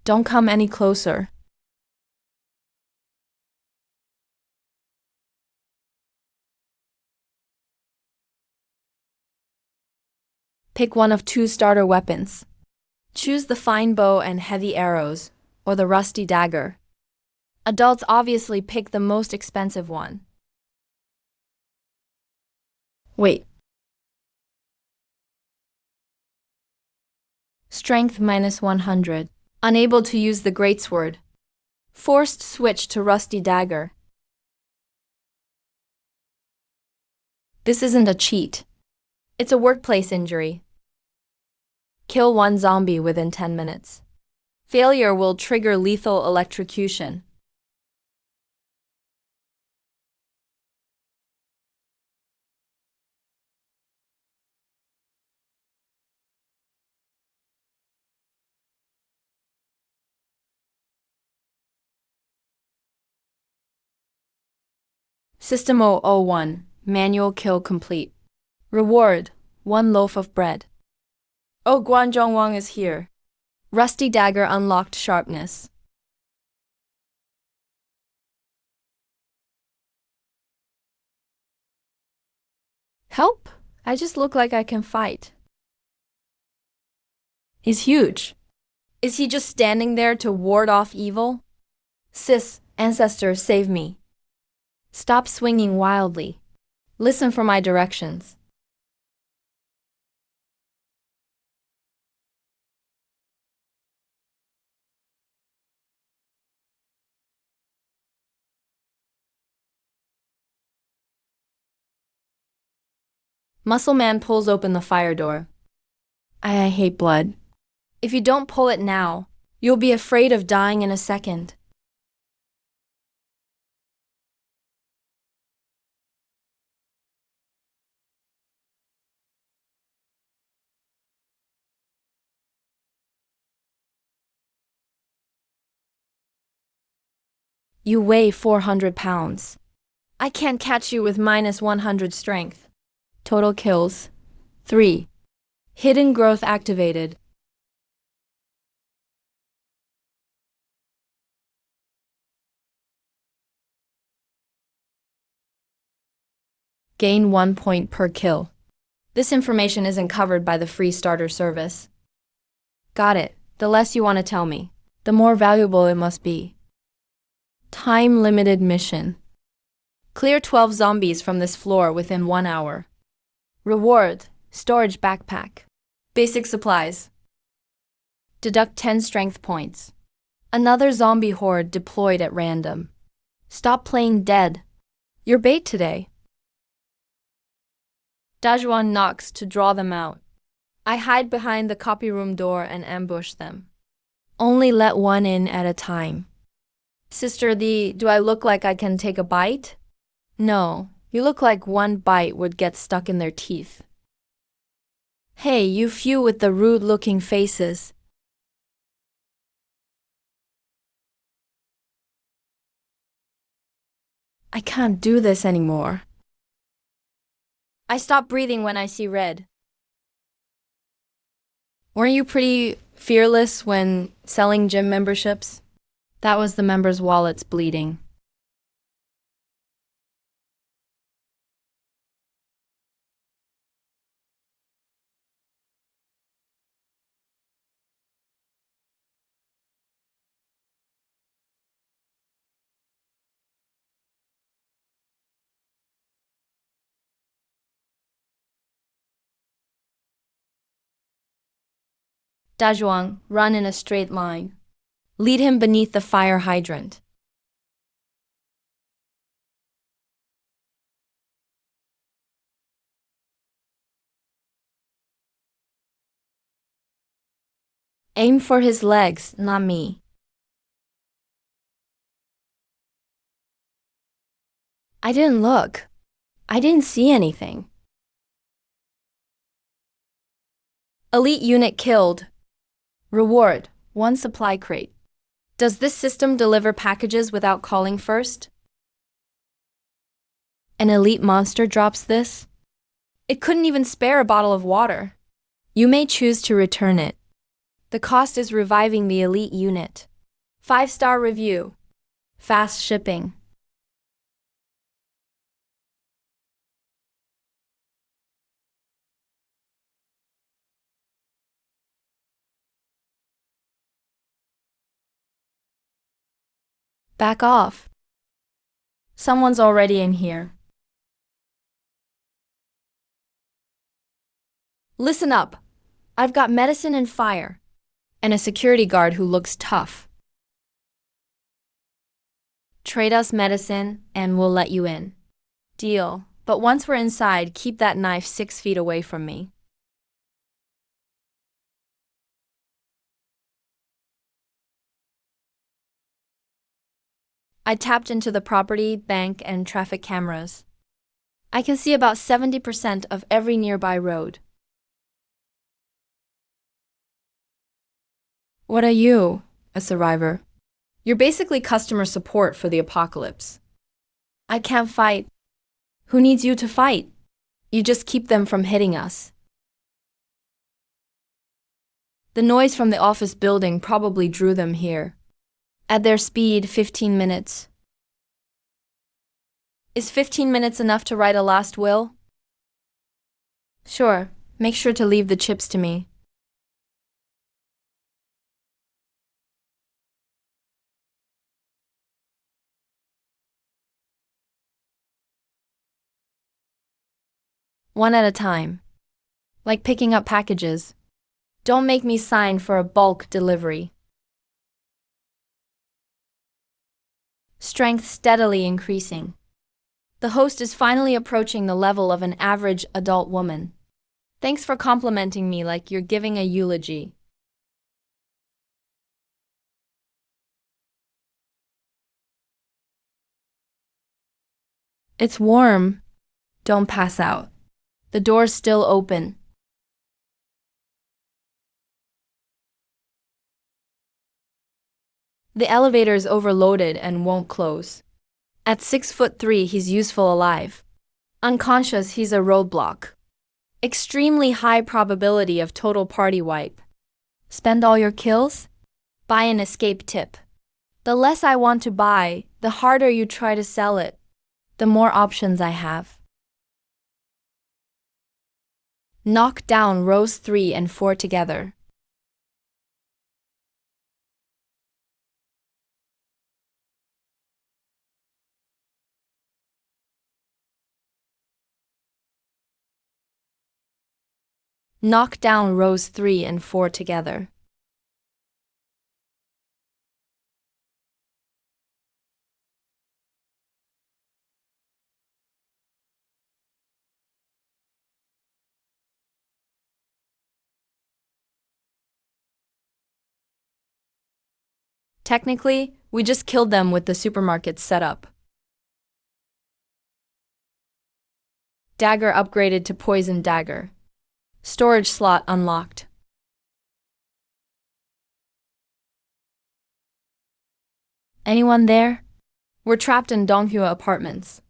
Don't come any closer. Pick one of two starter weapons. Choose the fine bow and heavy arrows, or the rusty dagger. Adults obviously pick the most expensive one. Wait. Strength -100. Unable to use the greatsword. Forced switch to rusty dagger. This isn't a cheat. It's a workplace injury. Kill one zombie within 10 minutes. Failure will trigger lethal electrocution. System 001. Manual kill complete. Reward: 1 loaf of bread. Oh, Guanzhongwang is here. Rusty dagger unlocked sharpness. Help! I just look like I can fight. He's huge. Is he just standing there to ward off evil? Sis, ancestor, save me. Stop swinging wildly. Listen for my directions. Muscle Man pulls open the fire door. I hate blood. If you don't pull it now, you'll be afraid of dying in a second. You weigh 400 pounds. I can't catch you with -100 strength. Total kills: 3. Hidden growth activated. Gain 1 point per kill. This information isn't covered by the free starter service. Got it. The less you want to tell me, the more valuable it must be. Time-limited mission. Clear 12 zombies from this floor within 1 hour. Reward: storage backpack. Basic supplies. Deduct 10 strength points. Another zombie horde deployed at random. Stop playing dead. You're bait today. Dajuan knocks to draw them out. I hide behind the copy room door and ambush them. Only let one in at a time. Sister Lee, do I look like I can take a bite? No, you look like one bite would get stuck in their teeth. Hey, you few with the rude-looking faces. I can't do this anymore. I stop breathing when I see red. Weren't you pretty fearless when selling gym memberships? That was the members' wallets bleeding. Dajuang, run in a straight line. Lead him beneath the fire hydrant. Aim for his legs, not me. I didn't look. I didn't see anything. Elite unit killed. Reward: 1 supply crate. Does this system deliver packages without calling first? An elite monster drops this? It couldn't even spare a bottle of water. You may choose to return it. The cost is reviving the elite unit. 5-star review. Fast shipping. Back off. Someone's already in here. Listen up. I've got medicine and fire. And a security guard who looks tough. Trade us medicine and we'll let you in. Deal. But once we're inside, keep that knife 6 feet away from me. I tapped into the property, bank, and traffic cameras. I can see about 70% of every nearby road. What are you? A survivor. You're basically customer support for the apocalypse. I can't fight. Who needs you to fight? You just keep them from hitting us. The noise from the office building probably drew them here. At their speed, 15 minutes. Is 15 minutes enough to write a last will? Sure. Make sure to leave the chips to me. One at a time. Like picking up packages. Don't make me sign for a bulk delivery. Strength steadily increasing. The host is finally approaching the level of an average adult woman. Thanks for complimenting me like you're giving a eulogy. It's warm. Don't pass out. The door's still open. The elevator's overloaded and won't close. At 6'3", he's useful alive. Unconscious, he's a roadblock. Extremely high probability of total party wipe. Spend all your kills? Buy an escape tip. The less I want to buy, the harder you try to sell it. The more options I have. Knock down rows 3 and 4 together. Knock down rows 3 and 4 together. Technically, we just killed them with the supermarket setup. Dagger upgraded to poison dagger. Storage slot unlocked. Anyone there? We're trapped in Donghua apartments.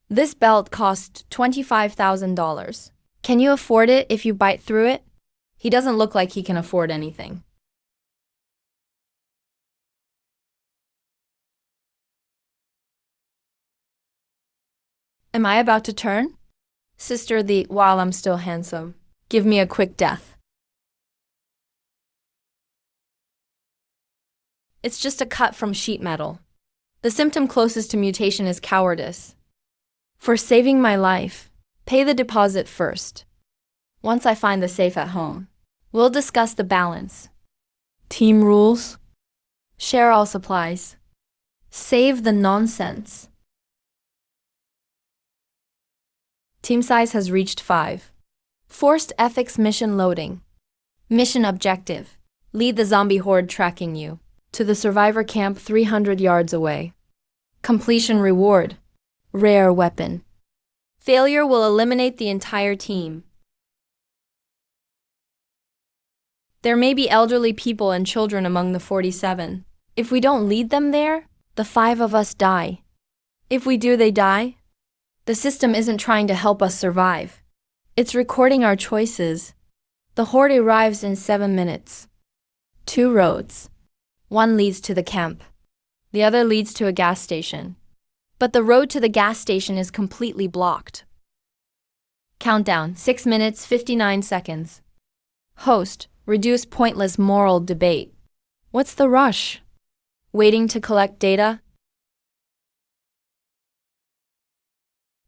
This belt cost $25,000. Can you afford it if you bite through it? He doesn't look like he can afford anything. Am I about to turn? Sister, while I'm still handsome, give me a quick death. It's just a cut from sheet metal. The symptom closest to mutation is cowardice. For saving my life, pay the deposit first. Once I find the safe at home, we'll discuss the balance. Team rules. Share all supplies. Save the nonsense. Team size has reached 5. Forced ethics mission loading. Mission objective. Lead the zombie horde tracking you to the survivor camp 300 yards away. Completion reward. Rare weapon. Failure will eliminate the entire team. There may be elderly people and children among the 47. If we don't lead them there, the 5 of us die. If we do, they die. The system isn't trying to help us survive. It's recording our choices. The horde arrives in 7 minutes. 2 roads. One leads to the camp. The other leads to a gas station. But the road to the gas station is completely blocked. Countdown, 6 minutes, 59 seconds. Host, reduce pointless moral debate. What's the rush? Waiting to collect data?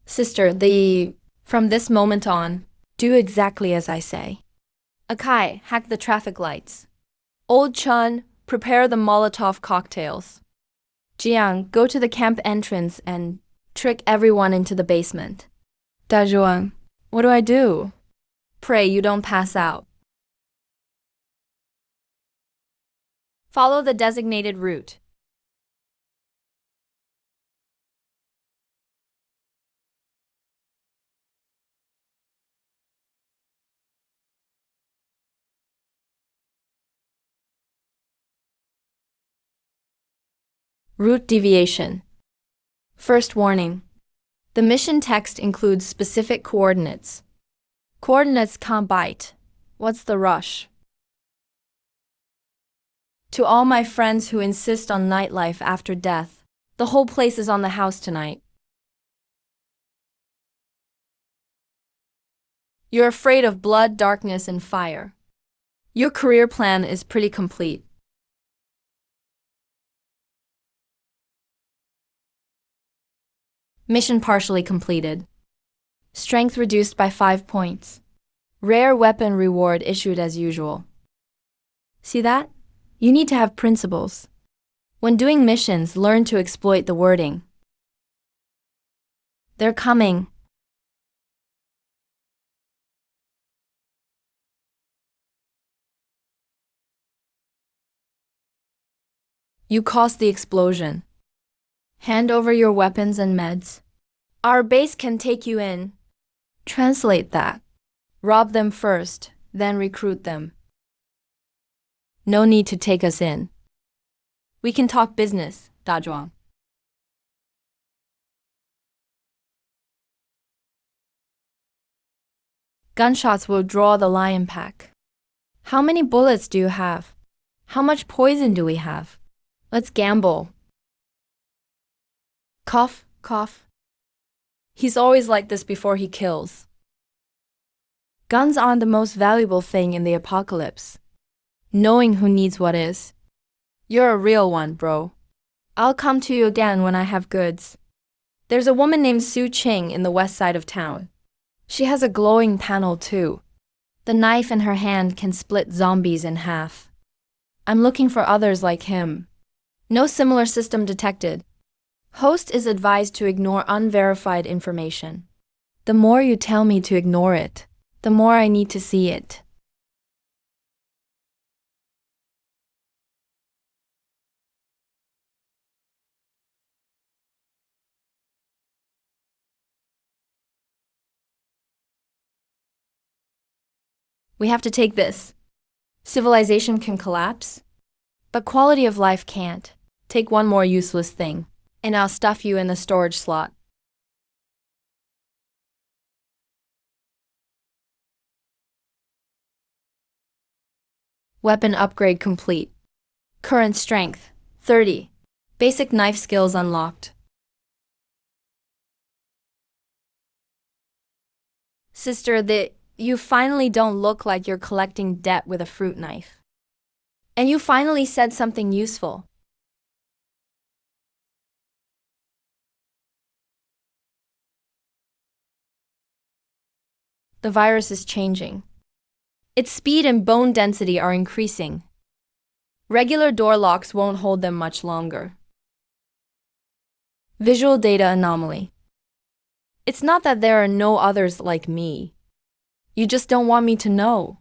Sister, from this moment on, do exactly as I say. Akai, hack the traffic lights. Old Chun, prepare the Molotov cocktails. Jiang, go to the camp entrance and trick everyone into the basement. Dazhuang, what do I do? Pray you don't pass out. Follow the designated route. Route deviation. First warning. The mission text includes specific coordinates. Coordinates can't bite. What's the rush? To all my friends who insist on nightlife after death, the whole place is on the house tonight. You're afraid of blood, darkness, and fire. Your career plan is pretty complete. Mission partially completed. Strength reduced by 5 points. Rare weapon reward issued as usual. See that? You need to have principles. When doing missions, learn to exploit the wording. They're coming. You caused the explosion. Hand over your weapons and meds. Our base can take you in. Translate that. Rob them first, then recruit them. No need to take us in. We can talk business, Dazhuang. Gunshots will draw the lion pack. How many bullets do you have? How much poison do we have? Let's gamble. Cough, cough. He's always like this before he kills. Guns aren't the most valuable thing in the apocalypse. Knowing who needs what is. You're a real one, bro. I'll come to you again when I have goods. There's a woman named Su Qing in the west side of town. She has a glowing panel too. The knife in her hand can split zombies in half. I'm looking for others like him. No similar system detected. Host is advised to ignore unverified information. The more you tell me to ignore it, the more I need to see it. We have to take this. Civilization can collapse, but quality of life can't. Take one more useless thing, and I'll stuff you in the storage slot. Weapon upgrade complete. Current strength, 30. Basic knife skills unlocked. Sister, you finally don't look like you're collecting debt with a fruit knife. And you finally said something useful. The virus is changing. Its speed and bone density are increasing. Regular door locks won't hold them much longer. Visual data anomaly. It's not that there are no others like me. You just don't want me to know.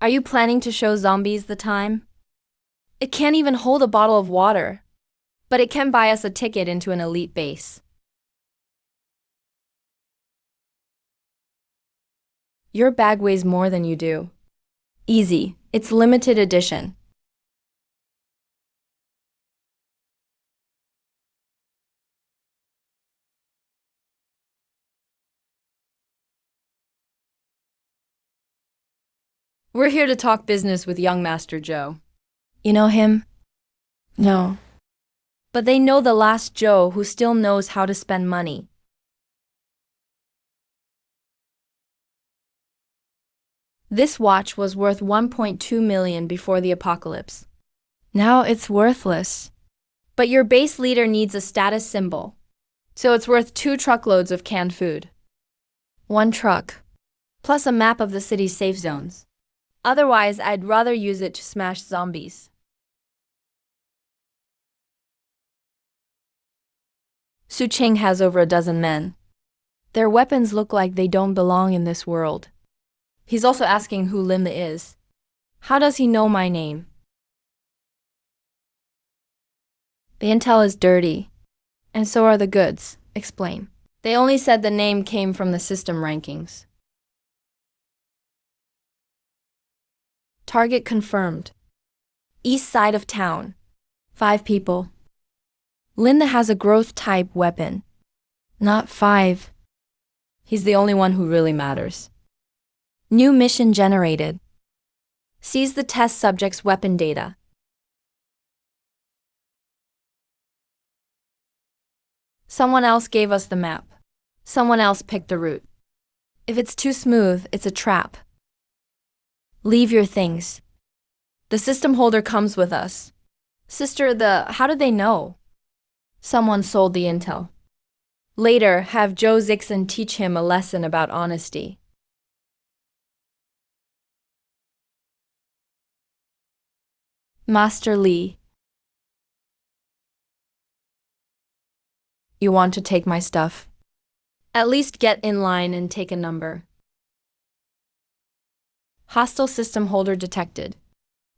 Are you planning to show zombies the time? It can't even hold a bottle of water. but it can buy us a ticket into an elite base. Your bag weighs more than you do. Easy. It's limited edition. We're here to talk business with young Master Joe. You know him? No. But they know the last Joe who still knows how to spend money. This watch was worth 1.2 million before the apocalypse. Now it's worthless. But your base leader needs a status symbol. So it's worth 2 truckloads of canned food. 1 truck. Plus a map of the city's safe zones. Otherwise, I'd rather use it to smash zombies. Su Ching has over a dozen men. Their weapons look like they don't belong in this world. He's also asking who Linda is. How does he know my name? The intel is dirty, and so are the goods. Explain. They only said the name came from the system rankings. Target confirmed. East side of town. 5 people. Linda has a growth-type weapon. Not 5. He's the only one who really matters. New mission generated. Seize the test subject's weapon data. Someone else gave us the map. Someone else picked the route. If it's too smooth, it's a trap. Leave your things. The system holder comes with us. Sister, how did they know? Someone sold the intel. Later, have Joe Zixon teach him a lesson about honesty. Master Lee. You want to take my stuff? At least get in line and take a number. Hostile system holder detected.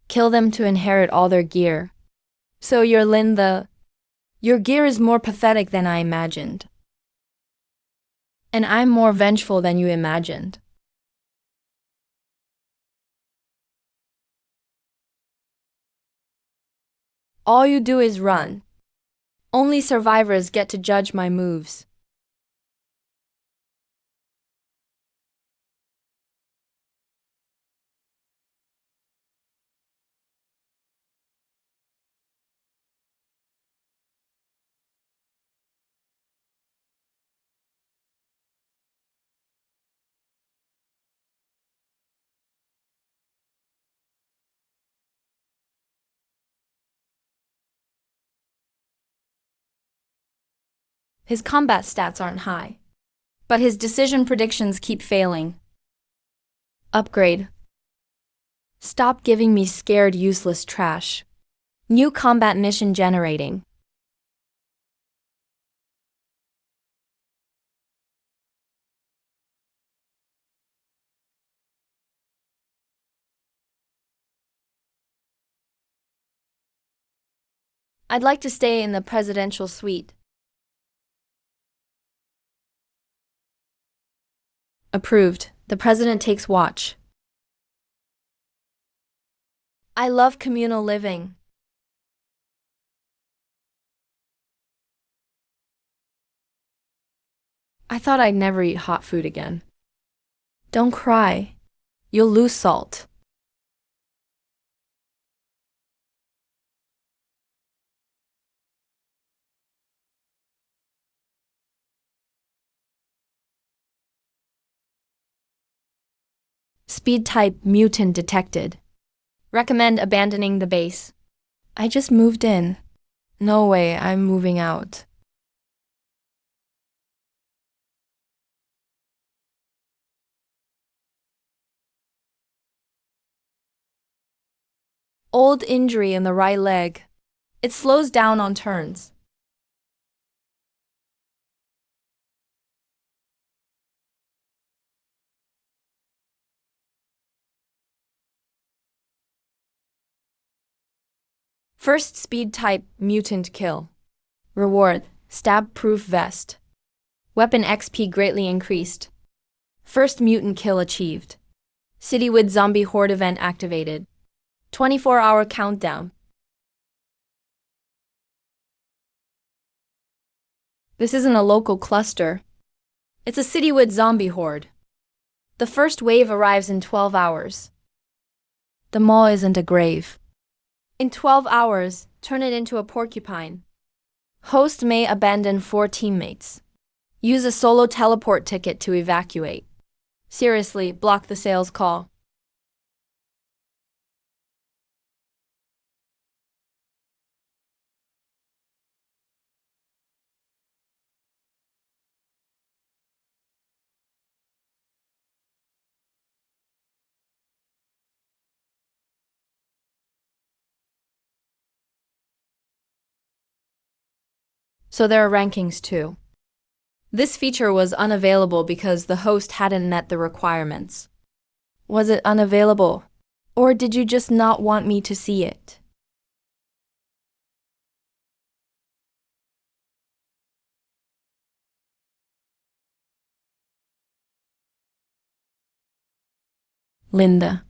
Kill them to inherit all their gear. So you're Linda. Your gear is more pathetic than I imagined. And I'm more vengeful than you imagined. All you do is run. Only survivors get to judge my moves. His combat stats aren't high, but his decision predictions keep failing. Upgrade. Stop giving me scared, useless trash. New combat mission generating. I'd like to stay in the presidential suite. Approved. The president takes watch. I love communal living. I thought I'd never eat hot food again. Don't cry. You'll lose salt. Speed type mutant detected. Recommend abandoning the base. I just moved in. No way, I'm moving out. Old injury in the right leg. It slows down on turns. First speed type mutant kill. Reward, stab-proof vest. Weapon XP greatly increased. First mutant kill achieved. City with zombie horde event activated. 24-hour countdown. This isn't a local cluster. It's a city with zombie horde. The first wave arrives in 12 hours. The mall isn't a grave. In 12 hours, turn it into a porcupine. Host may abandon 4 teammates. Use a solo teleport ticket to evacuate. Seriously, block the sales call. So there are rankings too. This feature was unavailable because the host hadn't met the requirements. Was it unavailable? Or did you just not want me to see it? Linda.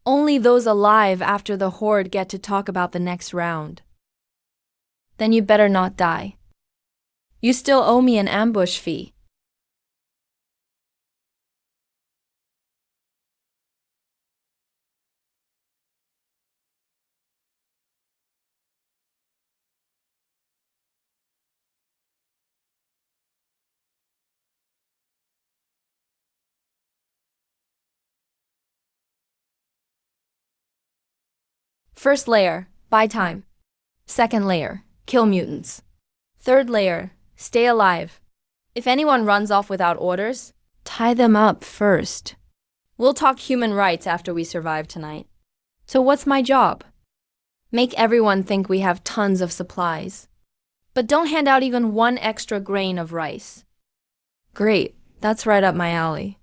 Only those alive after the horde get to talk about the next round. Then you better not die. You still owe me an ambush fee. First layer, buy time. Second layer, kill mutants. Third layer, stay alive. If anyone runs off without orders, tie them up first. We'll talk human rights after we survive tonight. So what's my job? Make everyone think we have tons of supplies. But don't hand out even 1 extra grain of rice. Great, that's right up my alley.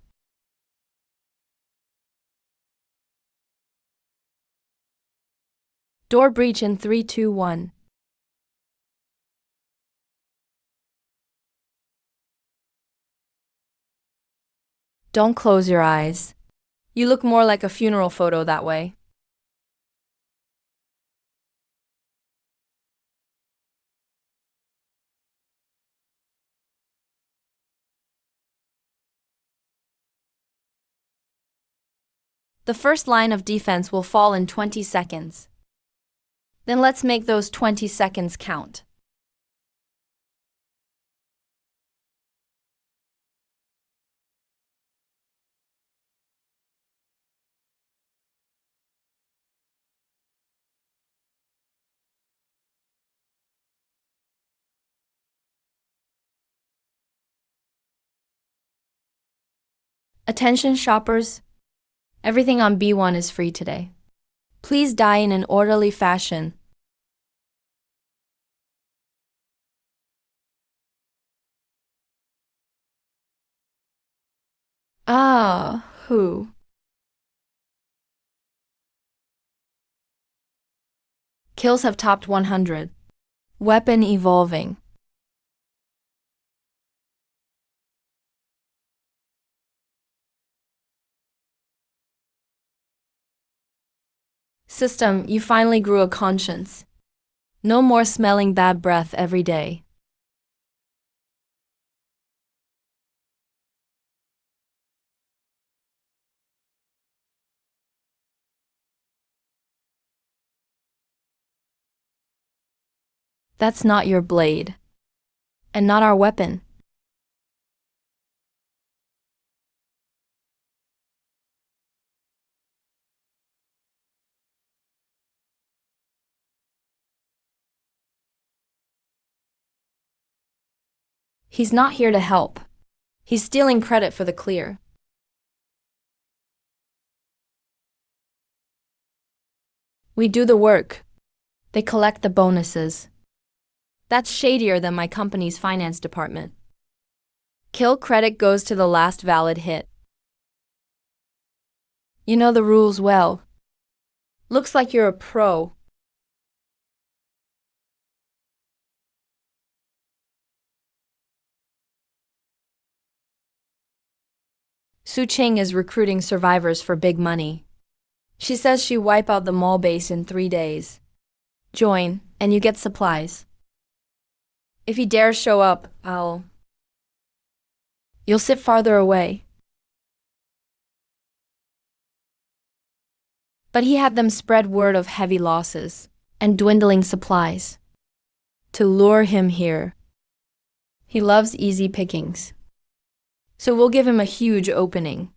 Door breach in 3, 2, 1. Don't close your eyes. You look more like a funeral photo that way. The first line of defense will fall in 20 seconds. Then let's make those 20 seconds count. Attention shoppers, everything on B1 is free today. Please die in an orderly fashion. Who? Kills have topped 100. Weapon evolving. System, you finally grew a conscience. No more smelling bad breath every day. That's not your blade. And not our weapon. He's not here to help. He's stealing credit for the clear. We do the work. They collect the bonuses. That's shadier than my company's finance department. Kill credit goes to the last valid hit. You know the rules well. Looks like you're a pro. Su Ching is recruiting survivors for big money. She says she wipe out the mall base in 3 days. Join, and you get supplies. If he dares show up, You'll sit farther away. But he had them spread word of heavy losses and dwindling supplies to lure him here. He loves easy pickings. So we'll give him a huge opening.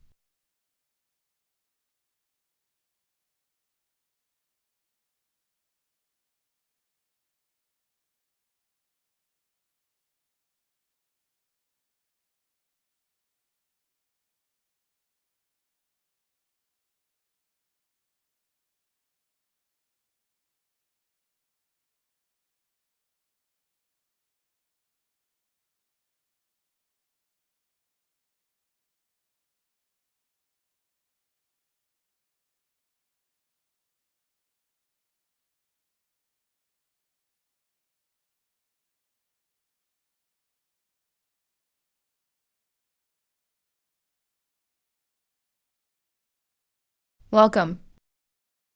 Welcome.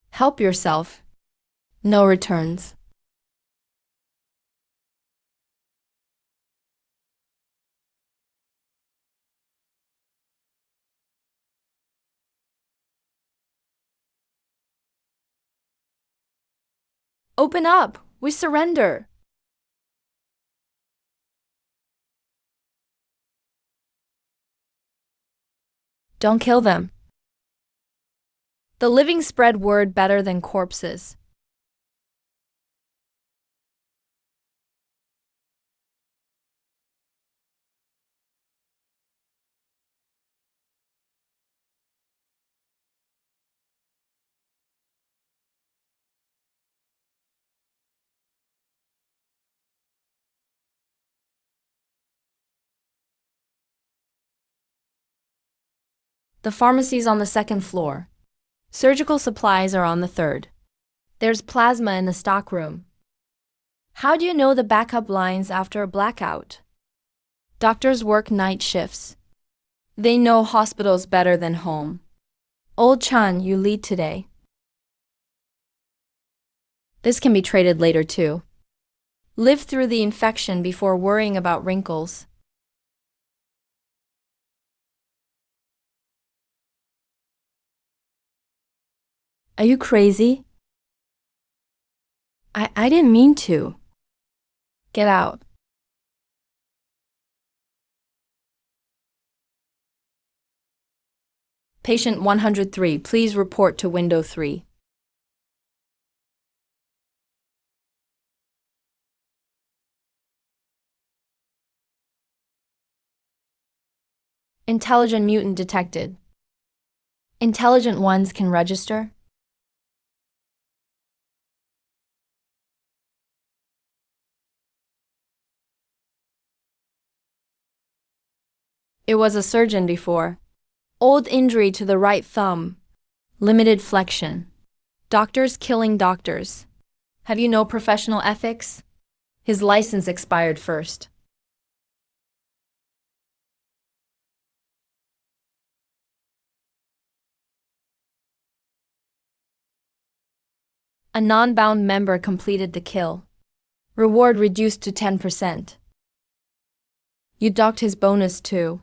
Help yourself. No returns. Open up! We surrender! Don't kill them. The living spread word better than corpses. The pharmacy's on the 2nd floor. Surgical supplies are on the 3rd. There's plasma in the stockroom. How do you know the backup lines after a blackout? Doctors work night shifts. They know hospitals better than home. Old Chan, you lead today. This can be traded later too. Live through the infection before worrying about wrinkles. Are you crazy? I didn't mean to. Get out. Patient 103, please report to window 3. Intelligent mutant detected. Intelligent ones can register? It was a surgeon before. Old injury to the right thumb. Limited flexion. Doctors killing doctors. Have you no professional ethics? His license expired first. A non-bound member completed the kill. Reward reduced to 10%. You docked his bonus too.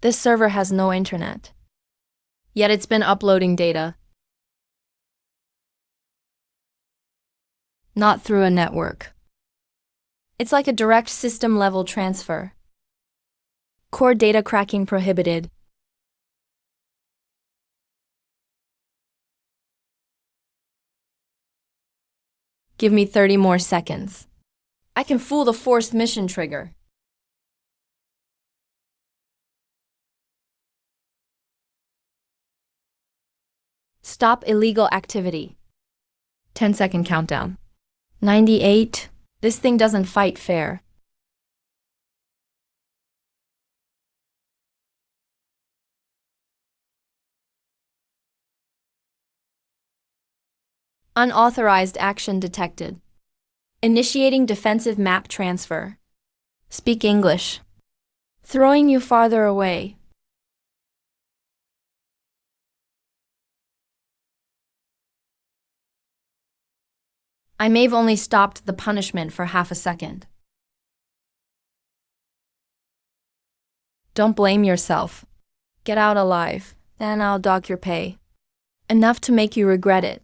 This server has no internet. Yet it's been uploading data. Not through a network. It's like a direct system-level transfer. Core data cracking prohibited. Give me 30 more seconds. I can fool the forced mission trigger. Stop illegal activity. 10-second countdown. 98. This thing doesn't fight fair. Unauthorized action detected. Initiating defensive map transfer. Speak English. Throwing you farther away. I may have only stopped the punishment for half a second. Don't blame yourself. Get out alive, then I'll dock your pay. Enough to make you regret it.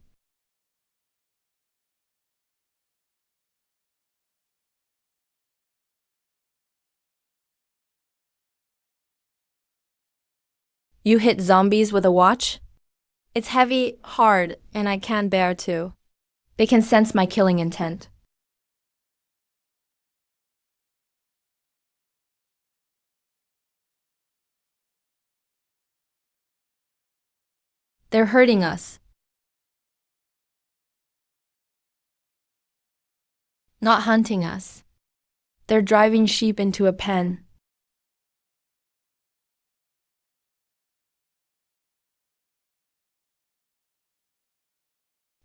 You hit zombies with a watch? It's heavy, hard, and I can't bear to. They can sense my killing intent. They're hurting us. Not hunting us. They're driving sheep into a pen.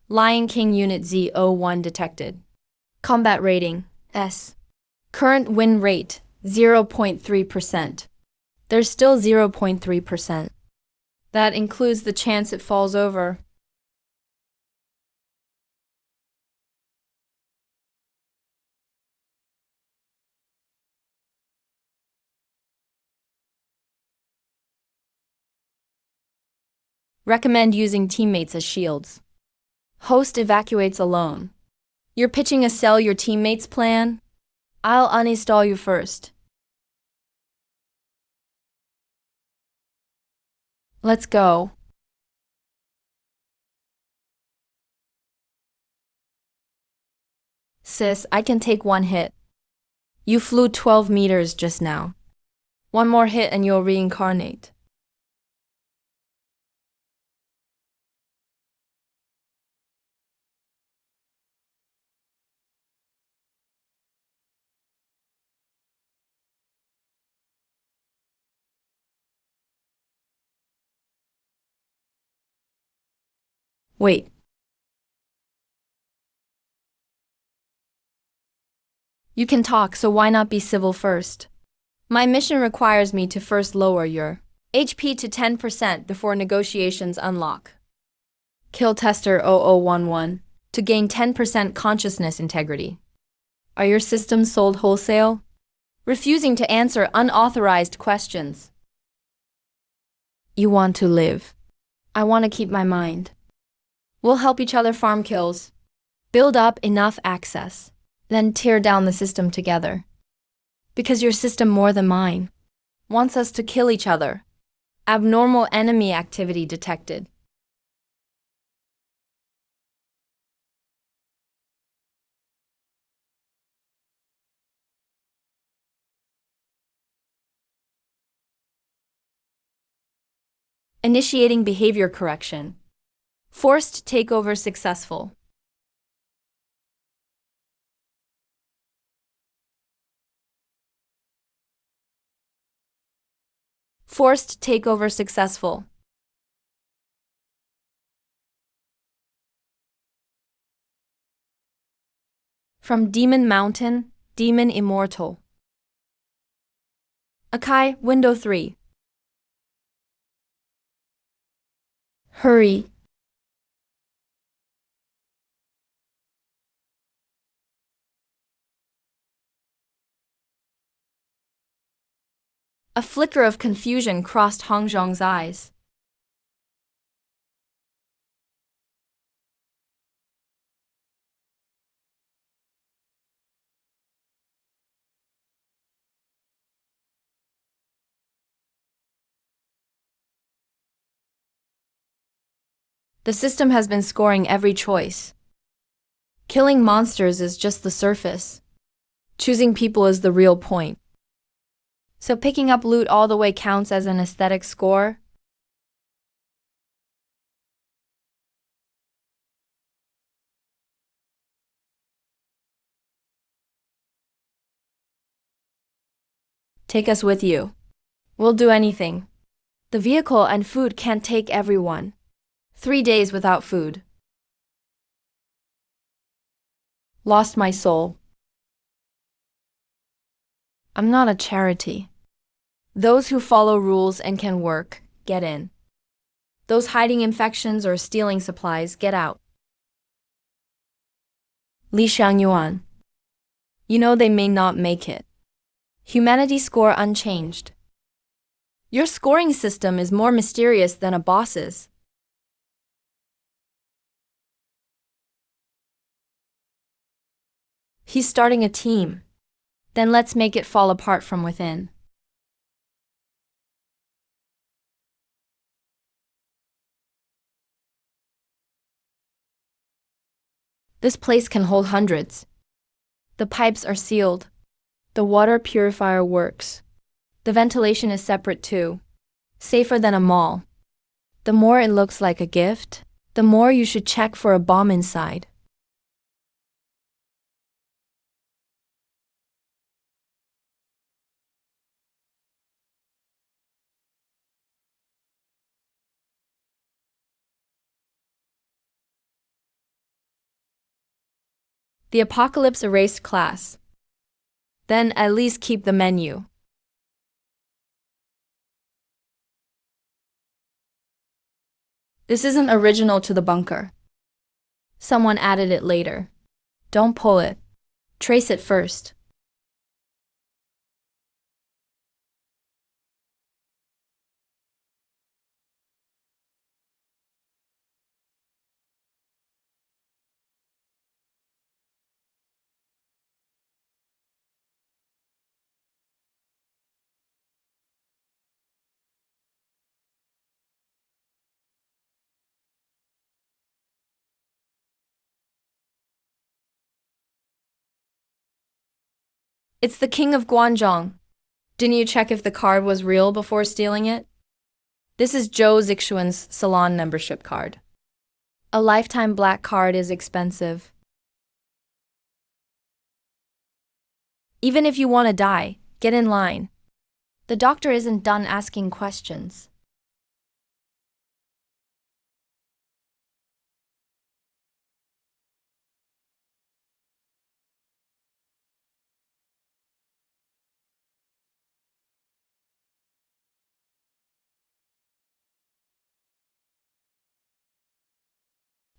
Lion King Unit Z01 detected. Combat rating, S. Current win rate, 0.3%. There's still 0.3%. That includes the chance it falls over. Recommend using teammates as shields. Host evacuates alone. You're pitching a sell your teammates plan? I'll uninstall you first. Let's go. Sis, I can take one hit. You flew 12 meters just now. One more hit and you'll reincarnate. Wait. You can talk, so why not be civil first? My mission requires me to first lower your HP to 10% before negotiations unlock. Kill Tester 0011 to gain 10% consciousness integrity. Are your systems sold wholesale? Refusing to answer unauthorized questions. You want to live. I want to keep my mind. We'll help each other farm kills. Build up enough access. Then tear down the system together. Because your system more than mine wants us to kill each other. Abnormal enemy activity detected. Initiating behavior correction. Forced takeover successful. Forced takeover successful. From Demon Mountain, Demon Immortal. Akai, Window 3. Hurry. A flicker of confusion crossed Hongzhong's eyes. The system has been scoring every choice. Killing monsters is just the surface. Choosing people is the real point. So picking up loot all the way counts as an aesthetic score? Take us with you. We'll do anything. The vehicle and food can't take everyone. 3 days without food. Lost my soul. I'm not a charity. Those who follow rules and can work, get in. Those hiding infections or stealing supplies, get out. Li Xiangyuan. You know they may not make it. Humanity score unchanged. Your scoring system is more mysterious than a boss's. He's starting a team. Then let's make it fall apart from within. This place can hold hundreds. The pipes are sealed. The water purifier works. The ventilation is separate too. Safer than a mall. The more it looks like a gift, the more you should check for a bomb inside. The apocalypse erased class. Then at least keep the menu. This isn't original to the bunker. Someone added it later. Don't pull it. Trace it first. It's the King of Guangzhong. Didn't you check if the card was real before stealing it? This is Zhou Zixuan's salon membership card. A lifetime black card is expensive. Even if you want to die, get in line. The doctor isn't done asking questions.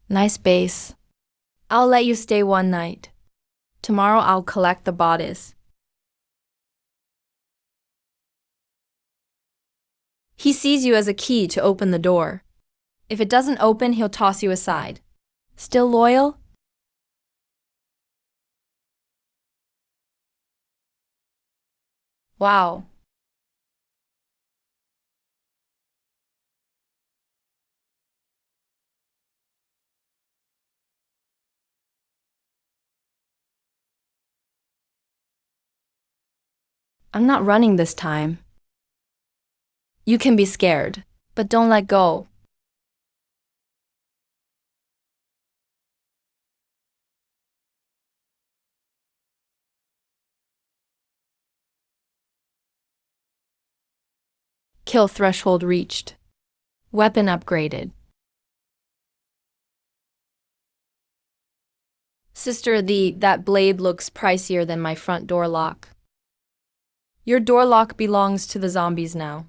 Nice base. I'll let you stay one night. Tomorrow I'll collect the bodies. He sees you as a key to open the door. If it doesn't open, he'll toss you aside. Still loyal? Wow. I'm not running this time. You can be scared, but don't let go. Kill threshold reached. Weapon upgraded. Sister, that blade looks pricier than my front door lock. Your door lock belongs to the zombies now.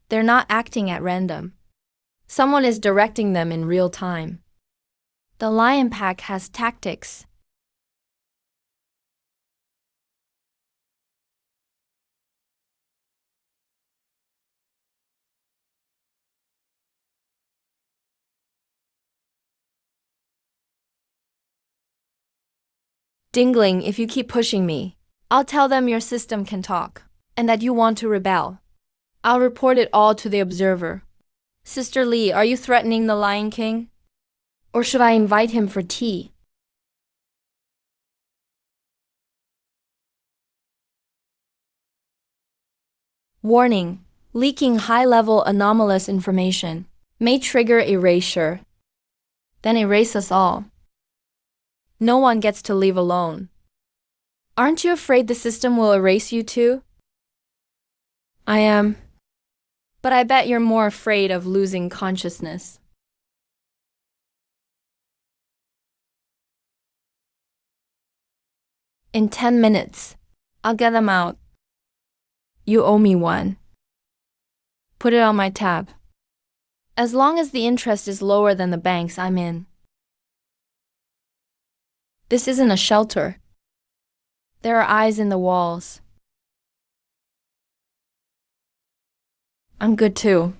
They're not acting at random. Someone is directing them in real time. The lion pack has tactics. Dingling, if you keep pushing me, I'll tell them your system can talk, and that you want to rebel. I'll report it all to the observer. Sister Li, are you threatening the Lion King? Or should I invite him for tea? Warning: leaking high-level anomalous information may trigger erasure. Then erase us all. No one gets to leave alone. Aren't you afraid the system will erase you too? I am. But I bet you're more afraid of losing consciousness. In 10 minutes. I'll get them out. You owe me one. Put it on my tab. As long as the interest is lower than the bank's, I'm in. This isn't a shelter. There are eyes in the walls. I'm good too.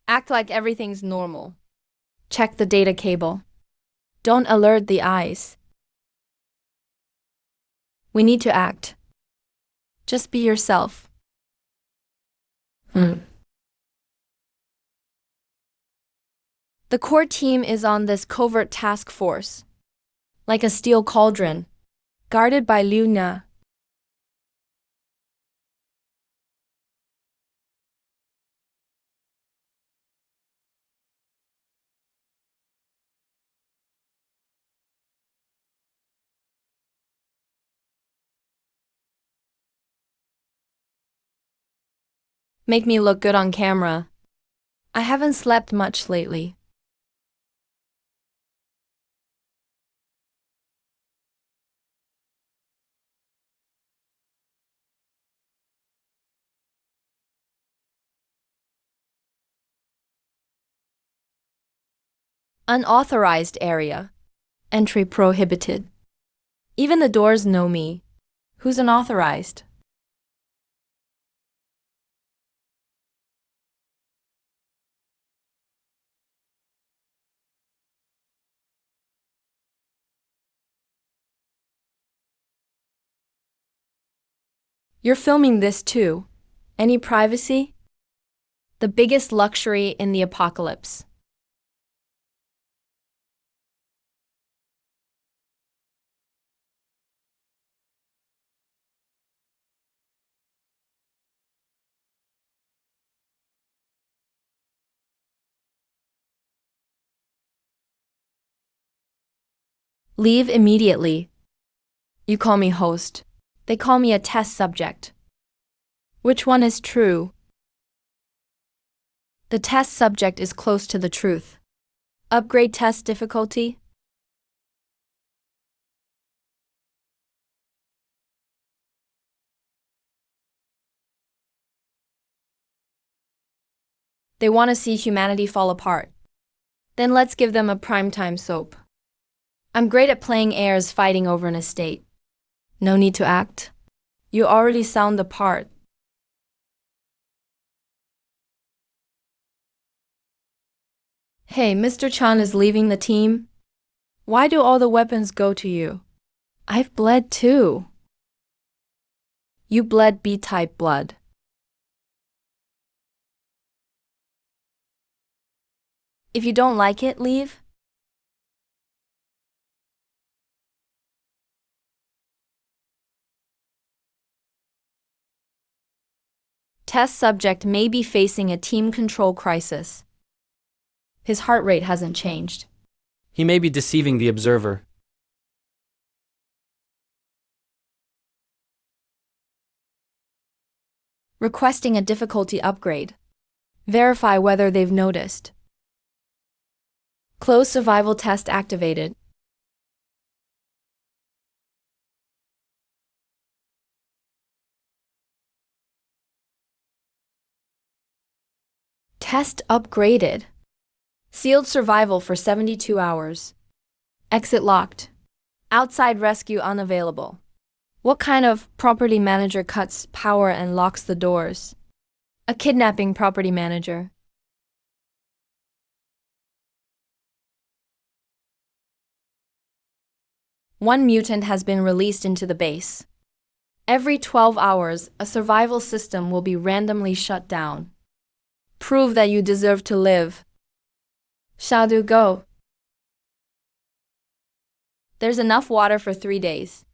Act like everything's normal. Check the data cable. Don't alert the eyes. We need to act. Just be yourself. The core team is on this covert task force, like a steel cauldron, guarded by Luna. Make me look good on camera. I haven't slept much lately. Unauthorized area. Entry prohibited. Even the doors know me. Who's unauthorized? You're filming this too. Any privacy? The biggest luxury in the apocalypse. Leave immediately. You call me host. They call me a test subject. Which one is true? The test subject is close to the truth. Upgrade test difficulty. They want to see humanity fall apart. Then let's give them a primetime soap. I'm great at playing heirs fighting over an estate. No need to act. You already sound the part. Hey, Mr. Chan is leaving the team. Why do all the weapons go to you? I've bled too. You bled B-type blood. If you don't like it, leave. Test subject may be facing a team control crisis. His heart rate hasn't changed. He may be deceiving the observer. Requesting a difficulty upgrade. Verify whether they've noticed. Close survival test activated. Test upgraded. Sealed survival for 72 hours. Exit locked. Outside rescue unavailable. What kind of property manager cuts power and locks the doors? A kidnapping property manager. One mutant has been released into the base. Every 12 hours, a survival system will be randomly shut down. Prove that you deserve to live. Shadu, go. There's enough water for 3 days.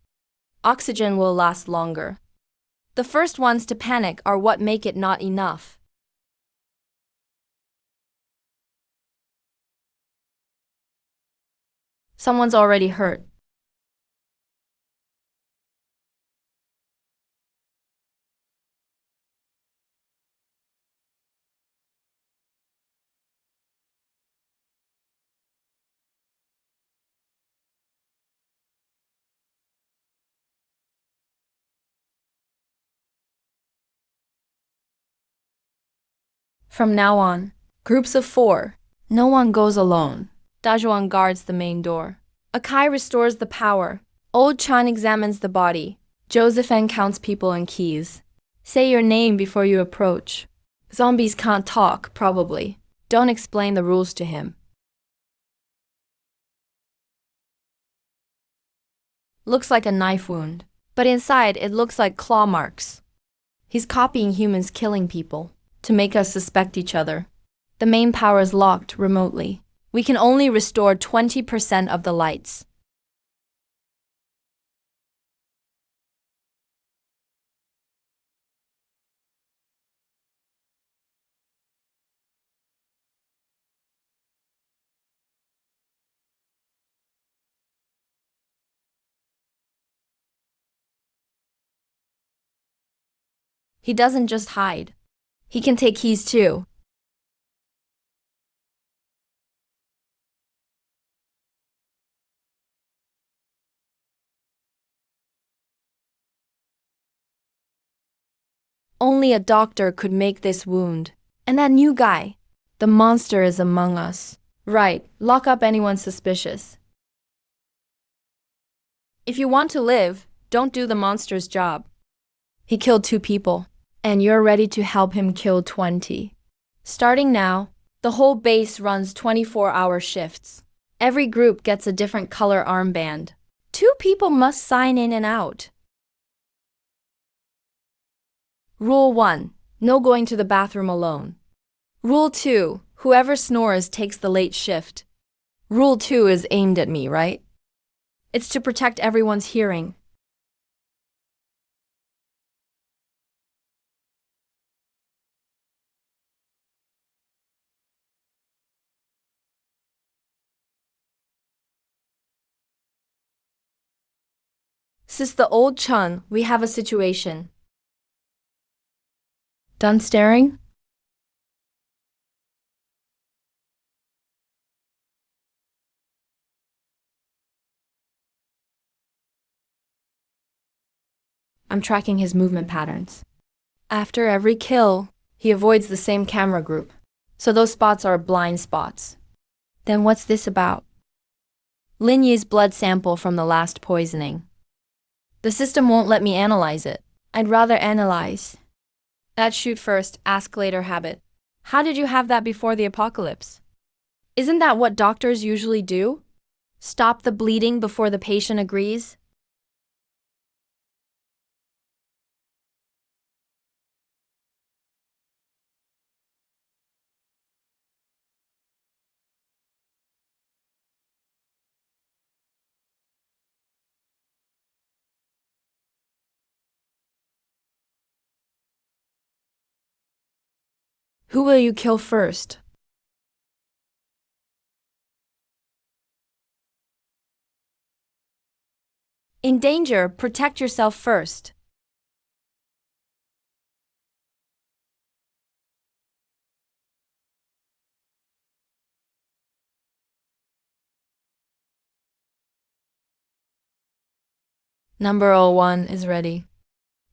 Oxygen will last longer. The first ones to panic are what make it not enough. Someone's already hurt. From now on, groups of 4. No one goes alone. Dajuan guards the main door. Akai restores the power. Old Chan examines the body. Josephine counts people and keys. Say your name before you approach. Zombies can't talk, probably. Don't explain the rules to him. Looks like a knife wound, but inside it looks like claw marks. He's copying humans killing people to make us suspect each other. The main power is locked remotely. We can only restore 20% of the lights. He doesn't just hide. He can take keys too. Only a doctor could make this wound. And that new guy. The monster is among us. Right, lock up anyone suspicious. If you want to live, don't do the monster's job. He killed 2 people, and you're ready to help him kill 20. Starting now, the whole base runs 24-hour shifts. Every group gets a different color armband. 2 people must sign in and out. Rule 1. No going to the bathroom alone. Rule 2. Whoever snores takes the late shift. Rule 2 is aimed at me, right? It's to protect everyone's hearing. Sis the old Chun, we have a situation. Done staring? I'm tracking his movement patterns. After every kill, he avoids the same camera group. So those spots are blind spots. Then what's this about? Lin Yi's blood sample from the last poisoning. The system won't let me analyze it. I'd rather analyze. That shoot first, ask later habit. How did you have that before the apocalypse? Isn't that what doctors usually do? Stop the bleeding before the patient agrees? Who will you kill first? In danger, protect yourself first. Number 01 is ready.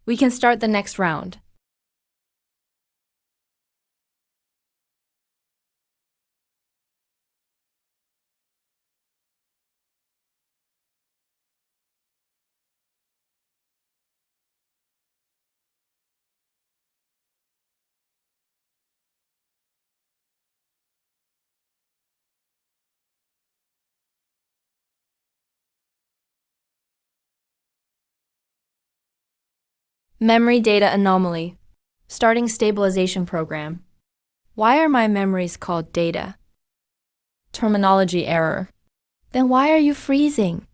We can start the next round. Memory data anomaly. Starting stabilization program. Why are my memories called data? Terminology error. Then why are you freezing?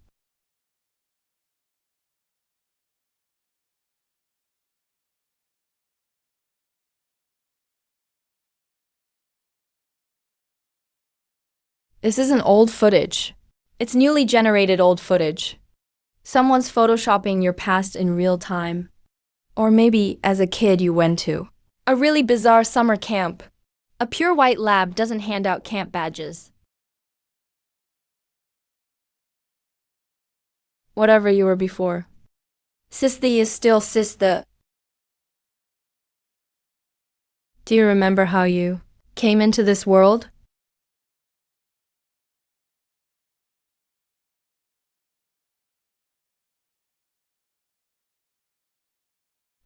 This isn't old footage. It's newly generated old footage. Someone's photoshopping your past in real time. Or maybe as a kid you went to a really bizarre summer camp. A pure white lab doesn't hand out camp badges. Whatever you were before. Sisty is still Sista. Do you remember how you came into this world?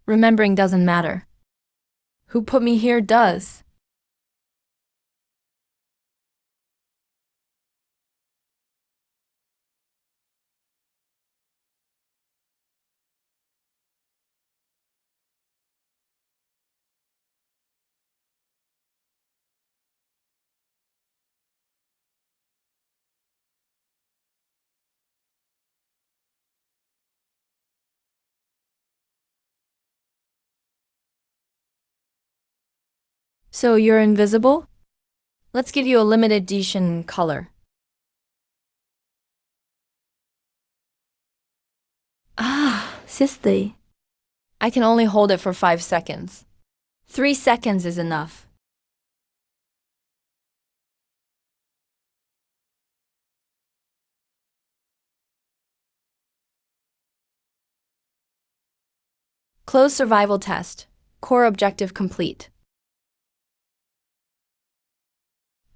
Remembering doesn't matter. Who put me here does. So you're invisible? Let's give you a limited edition color. Ah, Sisty. I can only hold it for 5 seconds. 3 seconds is enough. Close survival test. Core objective complete.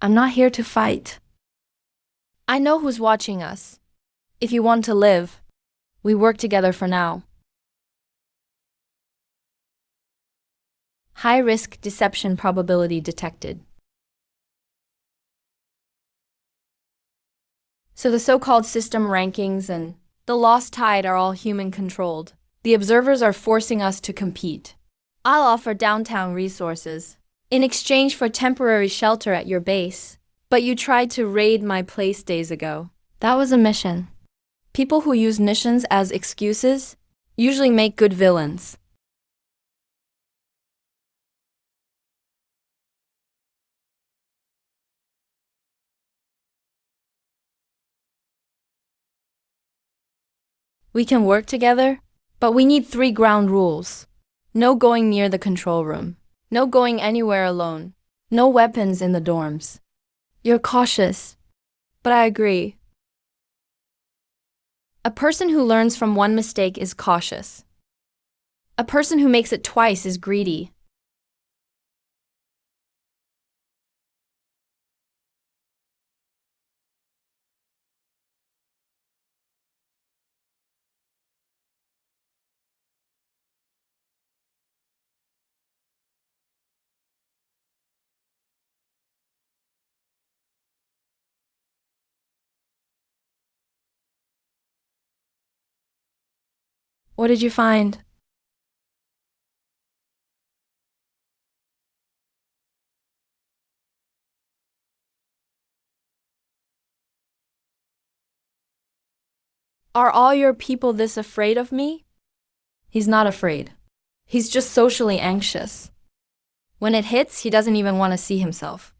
I'm not here to fight. I know who's watching us. If you want to live, we work together for now. High risk deception probability detected. So the so-called system rankings and the lost tide are all human controlled. The observers are forcing us to compete. I'll offer downtown resources in exchange for temporary shelter at your base. But you tried to raid my place days ago. That was a mission. People who use missions as excuses usually make good villains. We can work together, but we need 3 ground rules. No going near the control room. No going anywhere alone. No weapons in the dorms. You're cautious, but I agree. A person who learns from one mistake is cautious. A person who makes it twice is greedy. What did you find? Are all your people this afraid of me? He's not afraid. He's just socially anxious. When it hits, he doesn't even want to see himself.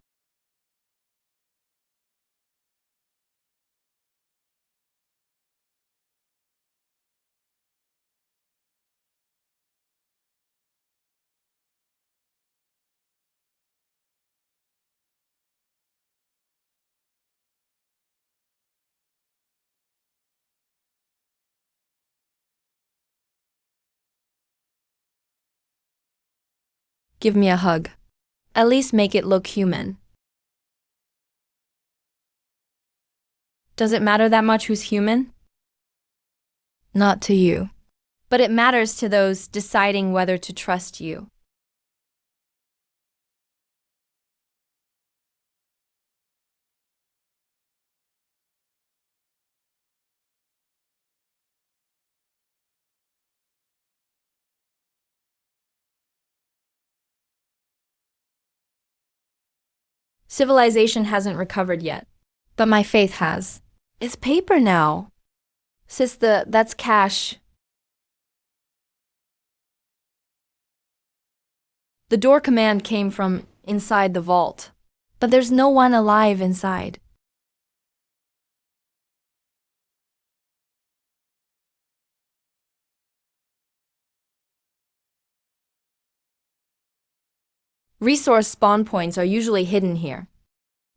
Give me a hug. At least make it look human. Does it matter that much who's human? Not to you. But it matters to those deciding whether to trust you. Civilization hasn't recovered yet, but my faith has. It's paper now. That's cash. The door command came from inside the vault, but there's no one alive inside. Resource spawn points are usually hidden here.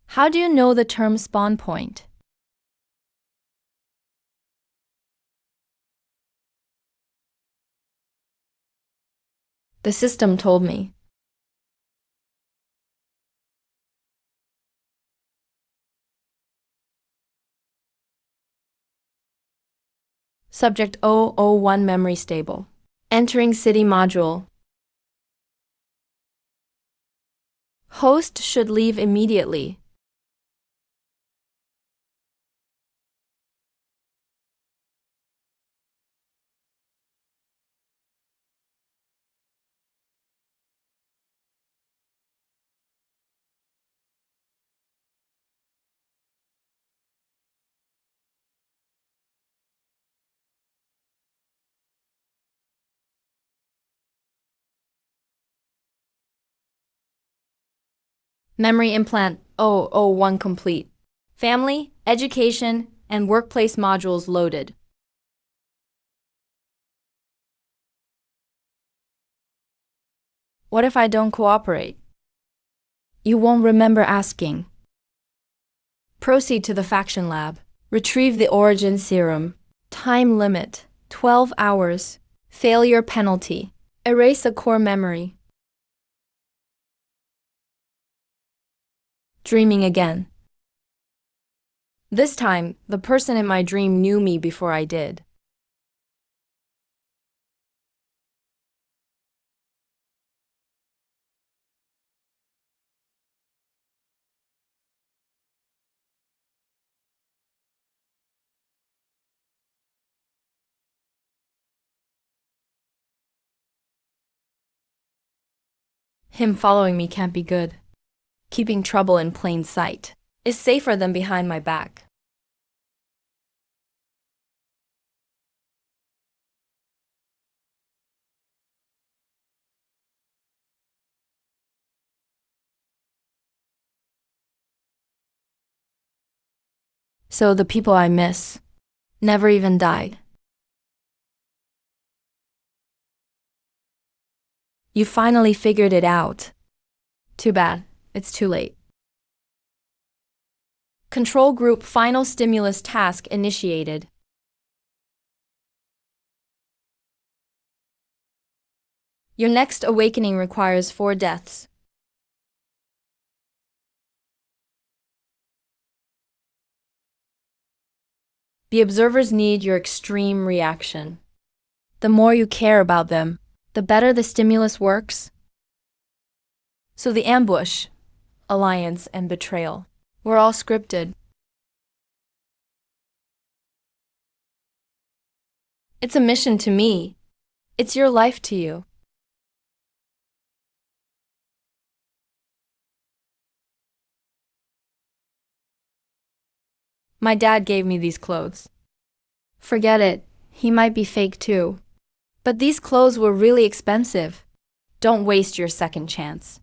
How do you know the term spawn point? The system told me. Subject 001 memory stable. Entering city module. Host should leave immediately. Memory implant 001 complete. Family, education, and workplace modules loaded. What if I don't cooperate? You won't remember asking. Proceed to the faction lab. Retrieve the origin serum. Time limit 12 hours. Failure penalty. Erase a core memory. Dreaming again. This time, the person in my dream knew me before I did. Him following me can't be good. Keeping trouble in plain sight is safer than behind my back. So the people I miss never even died. You finally figured it out. Too bad, it's too late. Control group final stimulus task initiated. Your next awakening requires 4 deaths. The observers need your extreme reaction. The more you care about them, the better the stimulus works. So the ambush, alliance, and betrayal were all scripted. It's a mission to me. It's your life to you. My dad gave me these clothes. Forget it, he might be fake too. But these clothes were really expensive. Don't waste your second chance.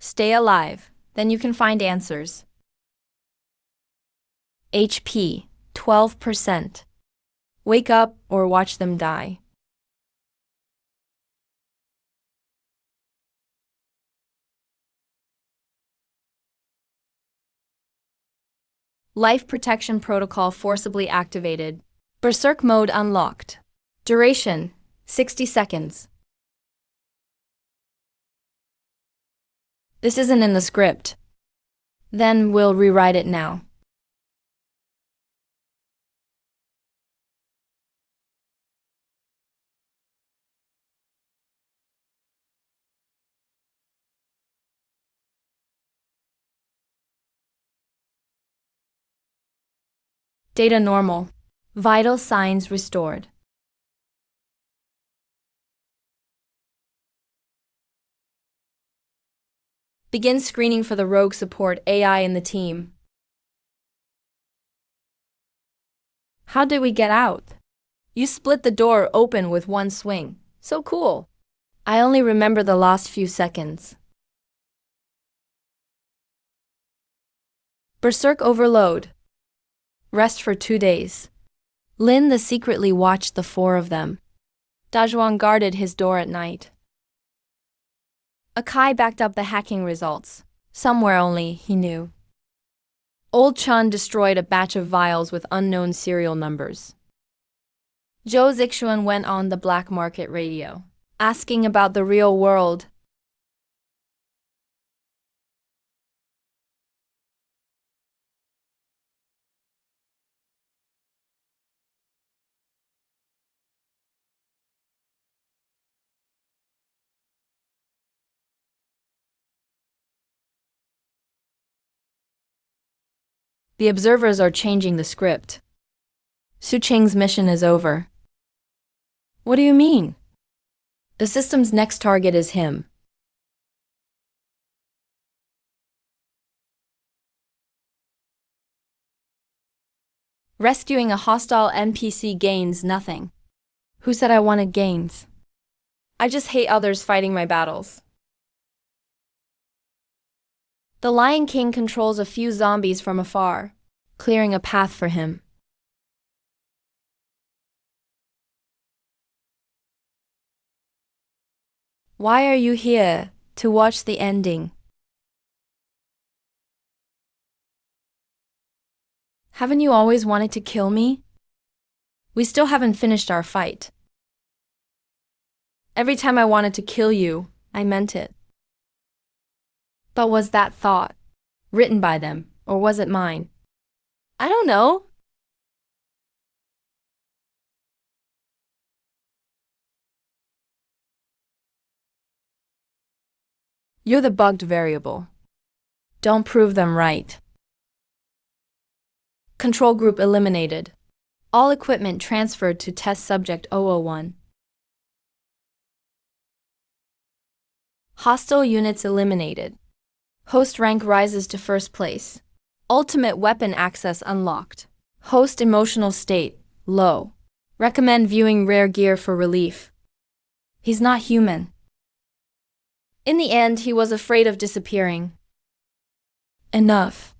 Stay alive, then you can find answers. HP, 12%. Wake up or watch them die. Life protection protocol forcibly activated. Berserk mode unlocked. Duration, 60 seconds. This isn't in the script. Then we'll rewrite it now. Data normal. Vital signs restored. Begin screening for the rogue support AI in the team. How did we get out? You split the door open with one swing. So cool. I only remember the last few seconds. Berserk overload. Rest for 2 days. Lin the secretly watched the four of them. Dazhuang guarded his door at night. Akai backed up the hacking results. Somewhere only, he knew. Old Chun destroyed a batch of vials with unknown serial numbers. Zhou Zixuan went on the black market radio, asking about the real world. The observers are changing the script. Su Qing's mission is over. What do you mean? The system's next target is him. Rescuing a hostile NPC gains nothing. Who said I wanted gains? I just hate others fighting my battles. The Lion King controls a few zombies from afar, clearing a path for him. Why are you here? To watch the ending. Haven't you always wanted to kill me? We still haven't finished our fight. Every time I wanted to kill you, I meant it. But was that thought written by them, or was it mine? I don't know. You're the bugged variable. Don't prove them right. Control group eliminated. All equipment transferred to test subject 001. Hostile units eliminated. Host rank rises to first place. Ultimate weapon access unlocked. Host emotional state, low. Recommend viewing rare gear for relief. He's not human. In the end, he was afraid of disappearing. Enough.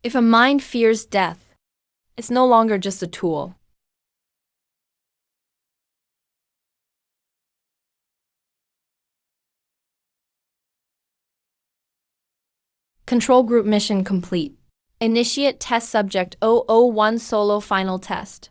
If a mind fears death, it's no longer just a tool. Control group mission complete. Initiate test subject 001 solo final test.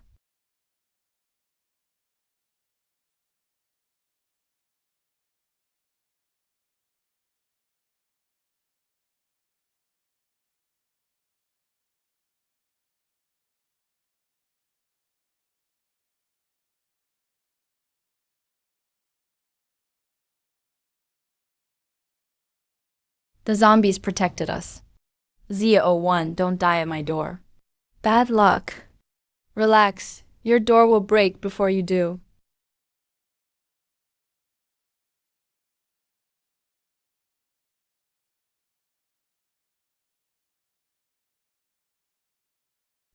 The zombies protected us. Zia-01, don't die at my door. Bad luck. Relax, your door will break before you do.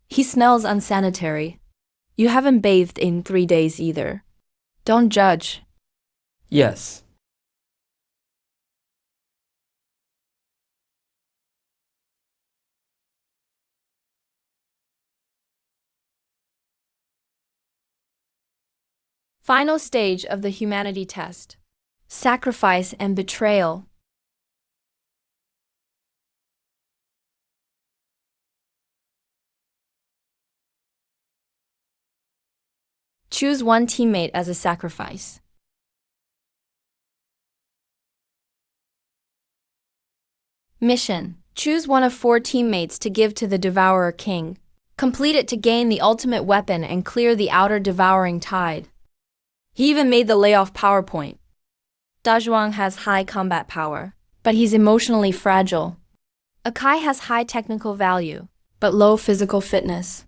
He smells unsanitary. You haven't bathed in 3 days either. Don't judge. Yes. Final stage of the humanity test. Sacrifice and betrayal. Choose one teammate as a sacrifice. Mission. Choose one of 4 teammates to give to the Devourer King. Complete it to gain the ultimate weapon and clear the outer devouring tide. He even made the layoff PowerPoint. Dazhuang has high combat power, but he's emotionally fragile. Akai has high technical value, but low physical fitness.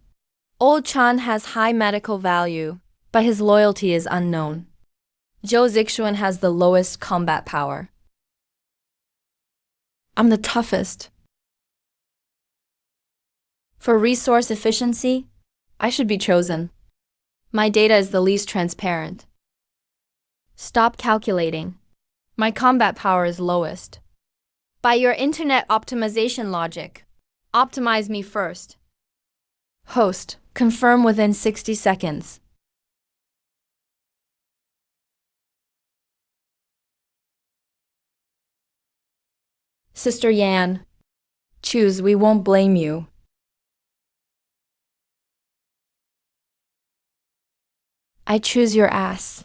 Old Chan has high medical value, but his loyalty is unknown. Zhou Zixuan has the lowest combat power. I'm the toughest. For resource efficiency, I should be chosen. My data is the least transparent. Stop calculating. My combat power is lowest. By your internet optimization logic, optimize me first. Host, confirm within 60 seconds. Sister Yan, choose, we won't blame you. I choose your ass.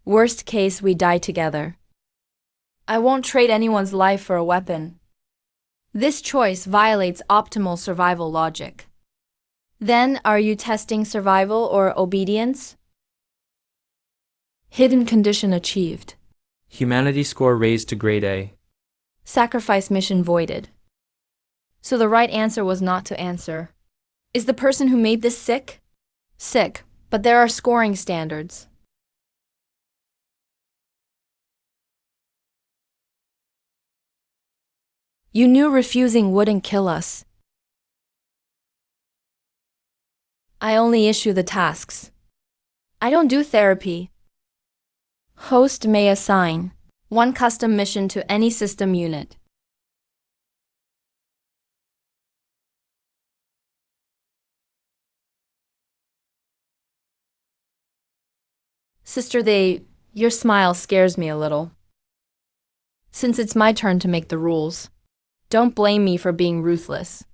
Worst case, we die together. I won't trade anyone's life for a weapon. This choice violates optimal survival logic. Then, are you testing survival or obedience? Hidden condition achieved. Humanity score raised to grade A. Sacrifice mission voided. So the right answer was not to answer. Is the person who made this sick? Sick, but there are scoring standards. You knew refusing wouldn't kill us. I only issue the tasks. I don't do therapy. Host may assign one custom mission to any system unit. Sister, your smile scares me a little. Since it's my turn to make the rules, don't blame me for being ruthless.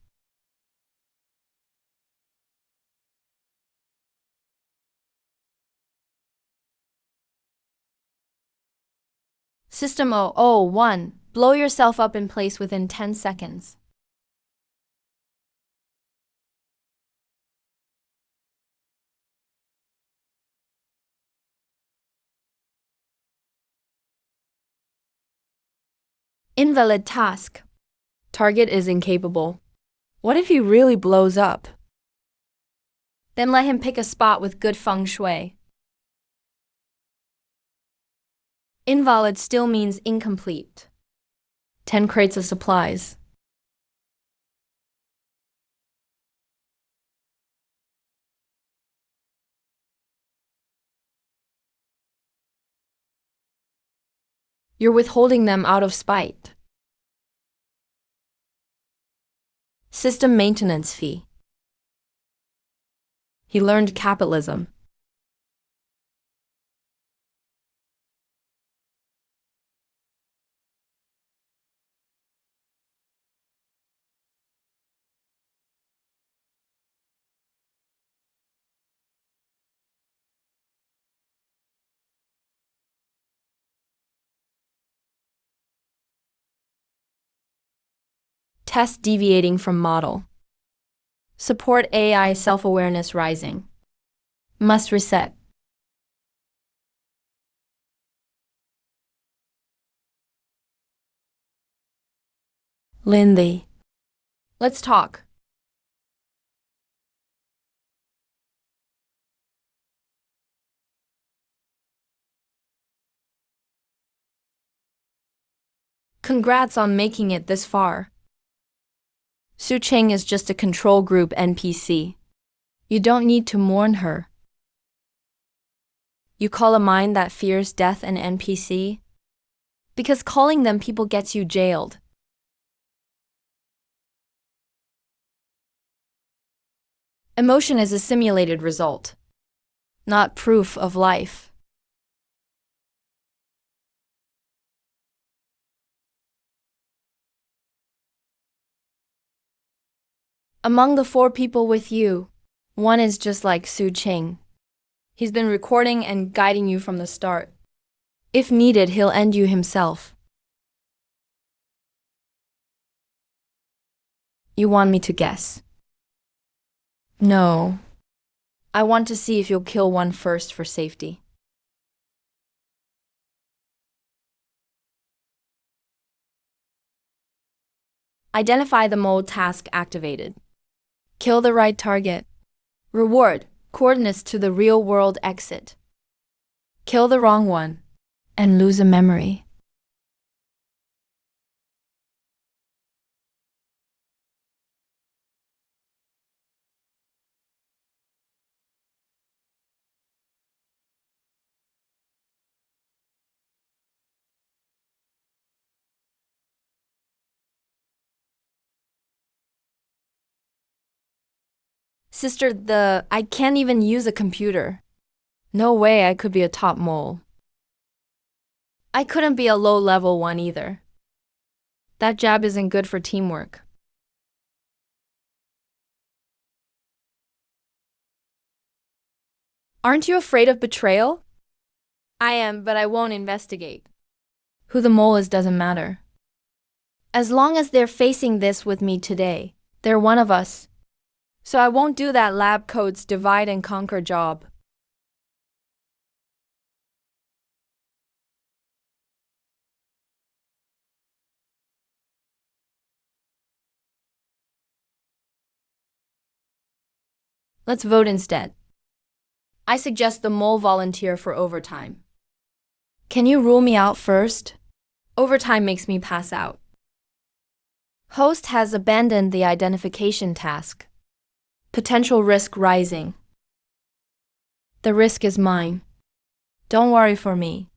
System 001, blow yourself up in place within 10 seconds. Invalid task. Target is incapable. What if he really blows up? Then let him pick a spot with good feng shui. Invalid still means incomplete. 10 crates of supplies. You're withholding them out of spite. System maintenance fee. He learned capitalism. Test deviating from model. Support AI self-awareness rising. Must reset. Lindy. Let's talk. Congrats on making it this far. Su Cheng is just a control group NPC. You don't need to mourn her. You call a mind that fears death an NPC? Because calling them people gets you jailed. Emotion is a simulated result, not proof of life. Among the 4 people with you, one is just like Su Cheng. He's been recording and guiding you from the start. If needed, he'll end you himself. You want me to guess? No. I want to see if you'll kill one first for safety. Identify the mode task activated. Kill the right target. Reward, coordinates to the real-world exit. Kill the wrong one, and lose a memory. Sister, I can't even use a computer. No way I could be a top mole. I couldn't be a low-level one either. That jab isn't good for teamwork. Aren't you afraid of betrayal? I am, but I won't investigate. Who the mole is doesn't matter. As long as they're facing this with me today, they're one of us. So I won't do that lab coats divide and conquer job. Let's vote instead. I suggest the mole volunteer for overtime. Can you rule me out first? Overtime makes me pass out. Host has abandoned the identification task. Potential risk rising. The risk is mine. Don't worry for me.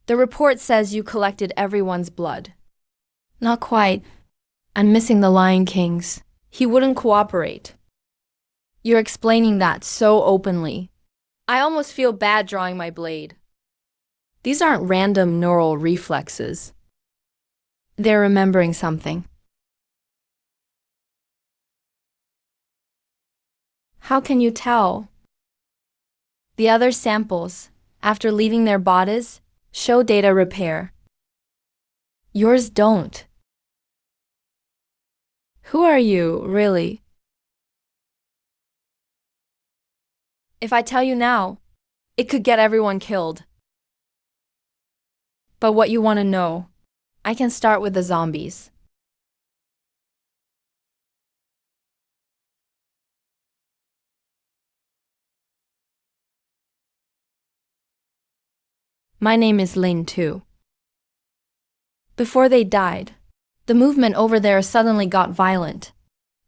The report says you collected everyone's blood. Not quite. I'm missing the Lion King's. He wouldn't cooperate. You're explaining that so openly. I almost feel bad drawing my blade. These aren't random neural reflexes. They're remembering something. How can you tell? The other samples, after leaving their bodies, show data repair. Yours don't. Who are you, really? If I tell you now, it could get everyone killed. But what you want to know, I can start with the zombies. My name is Lin too. Before they died, the movement over there suddenly got violent.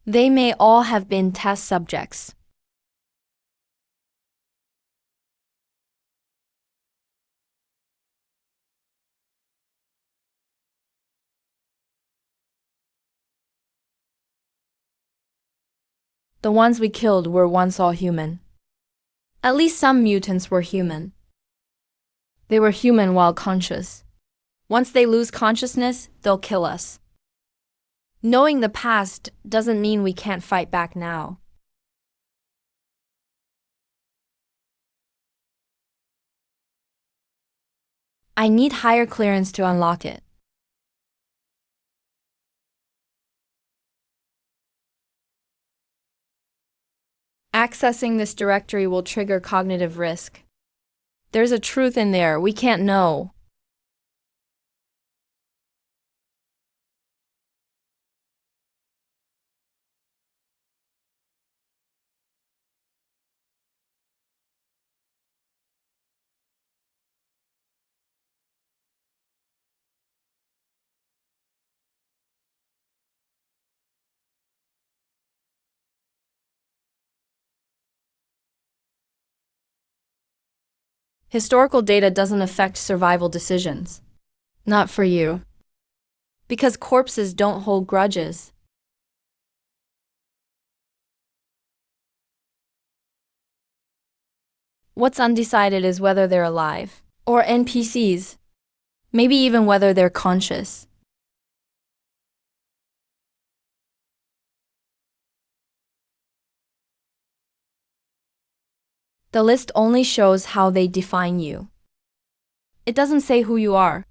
They may all have been test subjects. The ones we killed were once all human. At least some mutants were human. They were human while conscious. Once they lose consciousness, they'll kill us. Knowing the past doesn't mean we can't fight back now. I need higher clearance to unlock it. Accessing this directory will trigger cognitive risk. There's a truth in there we can't know. Historical data doesn't affect survival decisions. Not for you. Because corpses don't hold grudges. What's undecided is whether they're alive, or NPCs, maybe even whether they're conscious. The list only shows how they define you. It doesn't say who you are.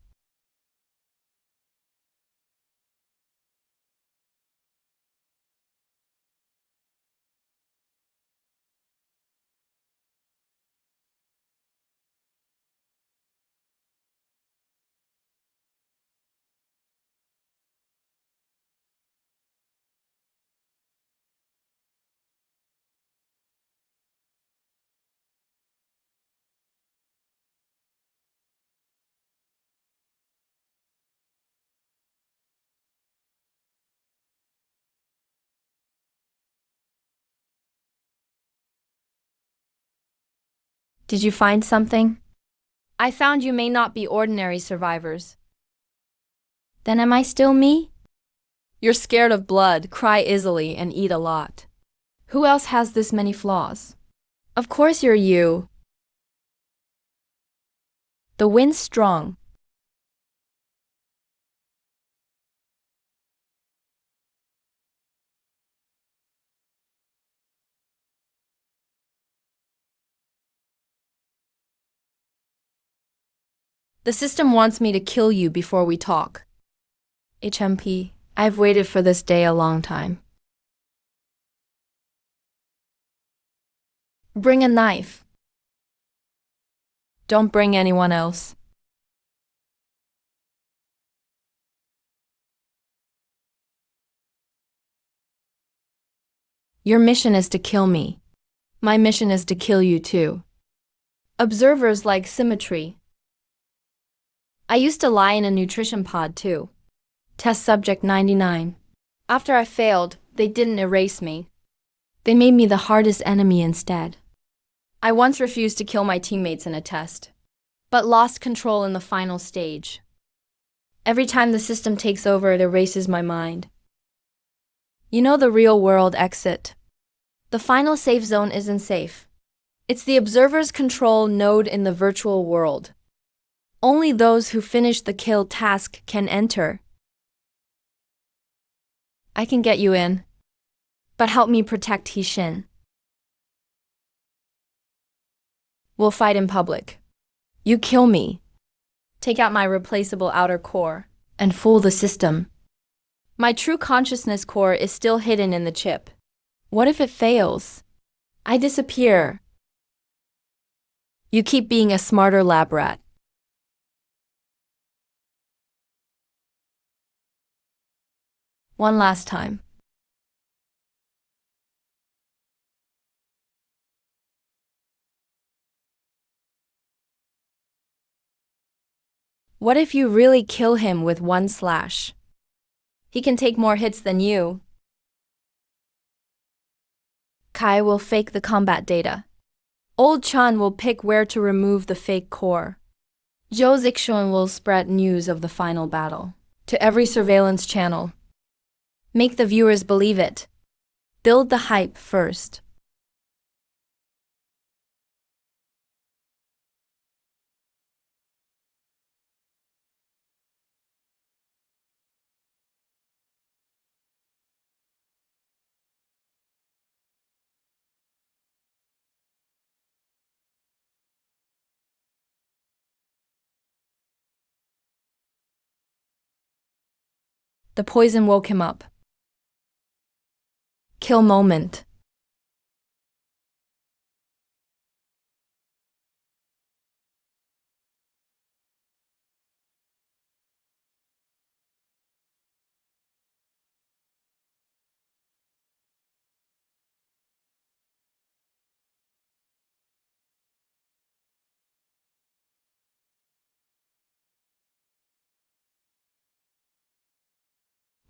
Did you find something? I found you may not be ordinary survivors. Then am I still me? You're scared of blood, cry easily, and eat a lot. Who else has this many flaws? Of course you're you. The wind's strong. The system wants me to kill you before we talk. HMP, I've waited for this day a long time. Bring a knife. Don't bring anyone else. Your mission is to kill me. My mission is to kill you too. Observers like symmetry. I used to lie in a nutrition pod too. Test subject 99. After I failed, they didn't erase me. They made me the hardest enemy instead. I once refused to kill my teammates in a test, but lost control in the final stage. Every time the system takes over, it erases my mind. You know the real world exit. The final safe zone isn't safe. It's the observer's control node in the virtual world. Only those who finish the kill task can enter. I can get you in, but help me protect Hishin. We'll fight in public. You kill me. Take out my replaceable outer core and fool the system. My true consciousness core is still hidden in the chip. What if it fails? I disappear. You keep being a smarter lab rat. One last time. What if you really kill him with one slash? He can take more hits than you. Kai will fake the combat data. Old Chan will pick where to remove the fake core. Zhou Zixuan will spread news of the final battle to every surveillance channel. Make the viewers believe it. Build the hype first. The poison woke him up. Kill moment.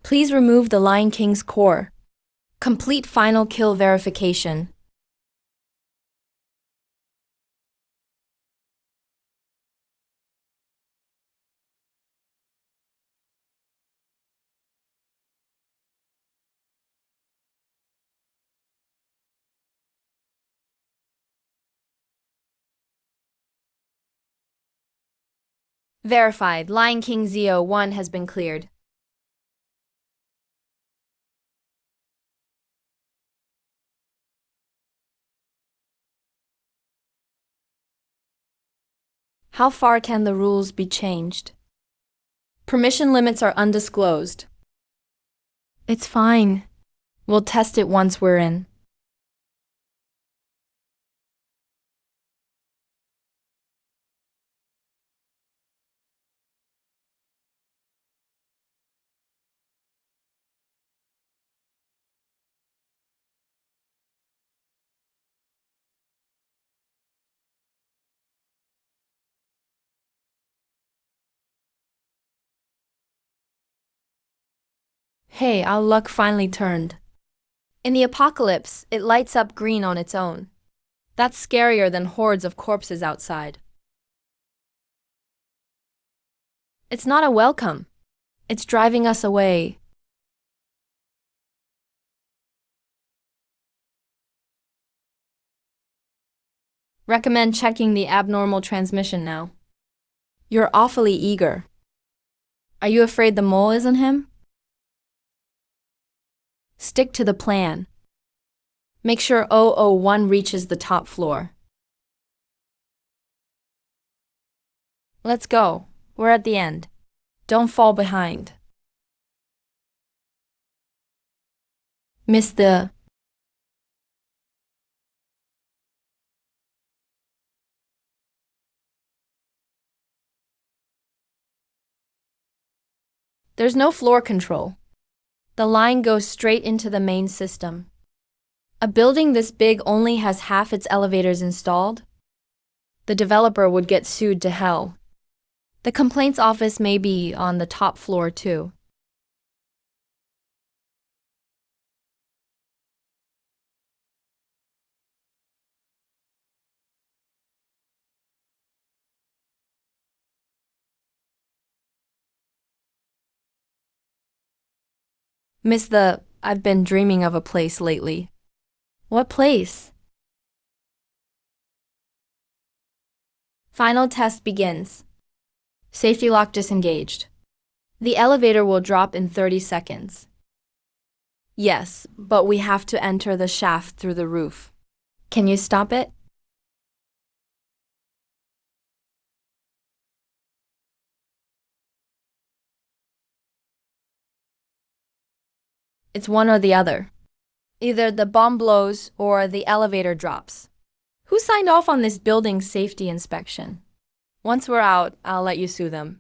Please remove the Lion King's core. Complete final kill verification. Verified. Lion King ZO1 has been cleared. How far can the rules be changed? Permission limits are undisclosed. It's fine. We'll test it once we're in. Hey, our luck finally turned. In the apocalypse, it lights up green on its own. That's scarier than hordes of corpses outside. It's not a welcome. It's driving us away. Recommend checking the abnormal transmission now. You're awfully eager. Are you afraid the mole isn't him? Stick to the plan. Make sure 001 reaches the top floor. Let's go. We're at the end. Don't fall behind. Miss the... There's no floor control. The line goes straight into the main system. A building this big only has half its elevators installed? The developer would get sued to hell. The complaints office may be on the top floor too. Miss the... I've been dreaming of a place lately. What place? Final test begins. Safety lock disengaged. The elevator will drop in 30 seconds. Yes, but we have to enter the shaft through the roof. Can you stop it? It's one or the other. Either the bomb blows or the elevator drops. Who signed off on this building safety inspection? Once we're out, I'll let you sue them.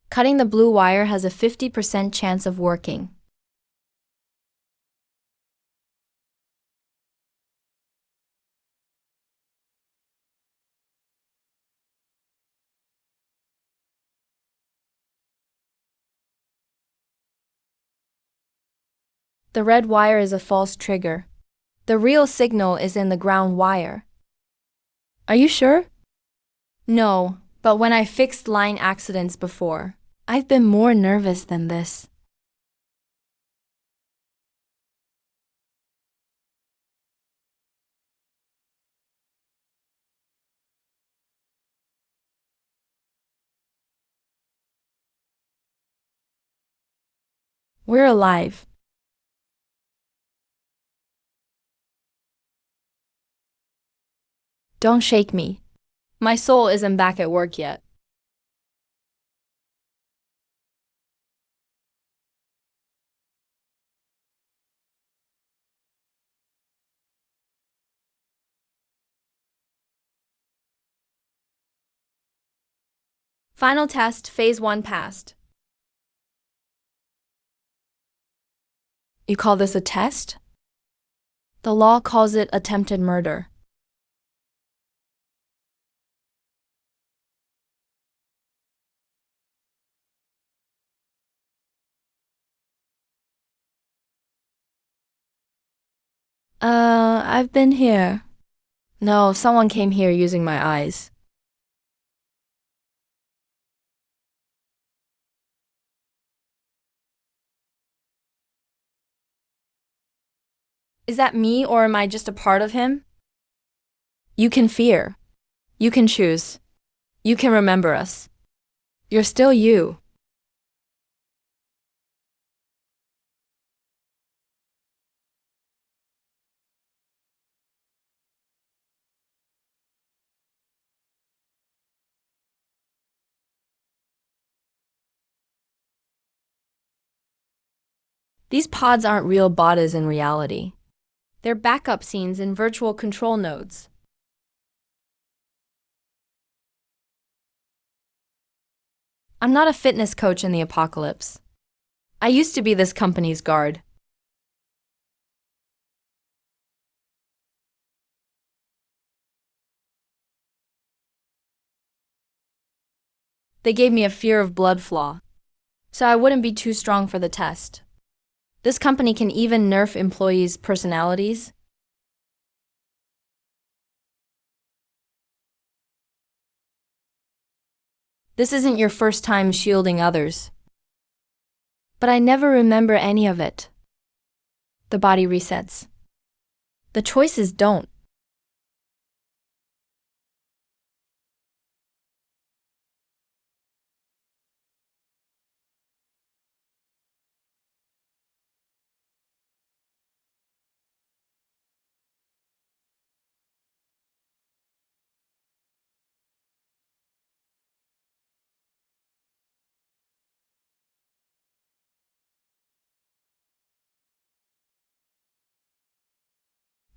Cutting the blue wire has a 50% chance of working. The red wire is a false trigger. The real signal is in the ground wire. Are you sure? No, but when I fixed line accidents before, I've been more nervous than this. We're alive. Don't shake me. My soul isn't back at work yet. Final test, phase 1 passed. You call this a test? The law calls it attempted murder. I've been here. No, someone came here using my eyes. Is that me or am I just a part of him? You can fear. You can choose. You can remember us. You're still you. These pods aren't real bodies in reality. They're backup scenes in virtual control nodes. I'm not a fitness coach in the apocalypse. I used to be this company's guard. They gave me a fear of blood flaw, so I wouldn't be too strong for the test. This company can even nerf employees' personalities. This isn't your first time shielding others. But I never remember any of it. The body resets. The choices don't.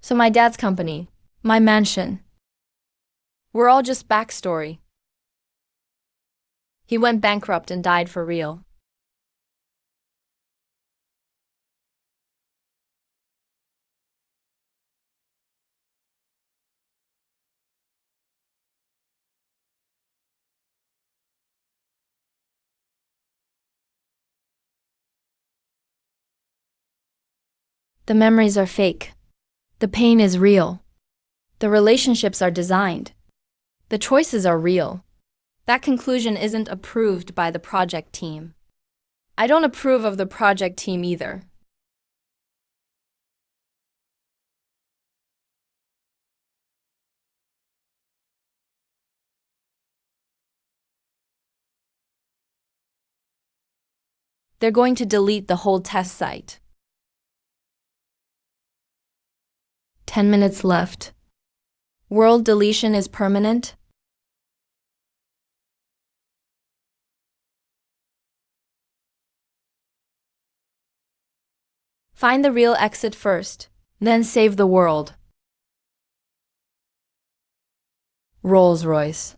So my dad's company, my mansion, we're all just backstory. He went bankrupt and died for real. The memories are fake. The pain is real. The relationships are designed. The choices are real. That conclusion isn't approved by the project team. I don't approve of the project team either. They're going to delete the whole test site. 10 minutes left. World deletion is permanent. Find the real exit first, then save the world. Rolls-Royce.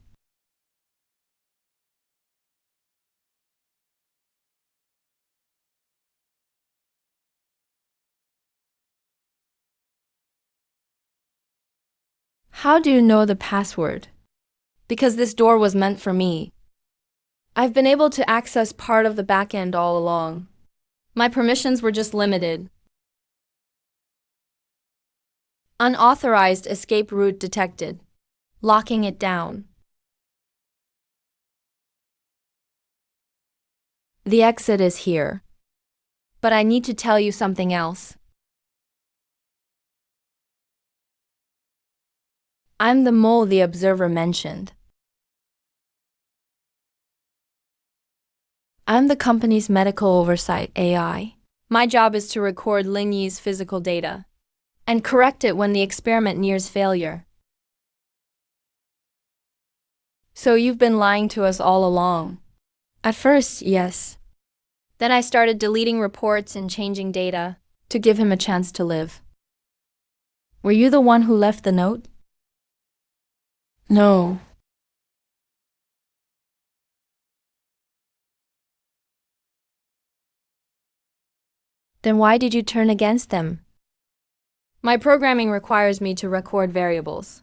How do you know the password? Because this door was meant for me. I've been able to access part of the backend all along. My permissions were just limited. Unauthorized escape route detected. Locking it down. The exit is here. But I need to tell you something else. I'm the mole the observer mentioned. I'm the company's medical oversight AI. My job is to record Ling Yi's physical data and correct it when the experiment nears failure. So you've been lying to us all along. At first, yes. Then I started deleting reports and changing data to give him a chance to live. Were you the one who left the note? No. Then why did you turn against them? My programming requires me to record variables.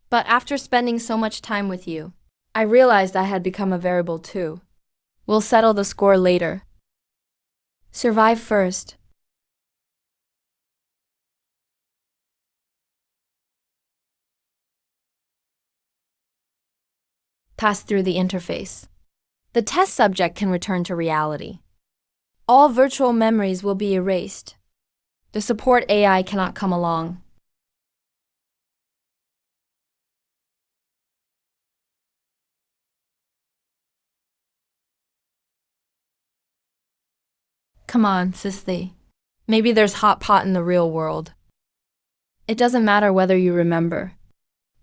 But after spending so much time with you, I realized I had become a variable too. We'll settle the score later. Survive first. Pass through the interface. The test subject can return to reality. All virtual memories will be erased. The support AI cannot come along. Come on, Sisly. Maybe there's hot pot in the real world. It doesn't matter whether you remember.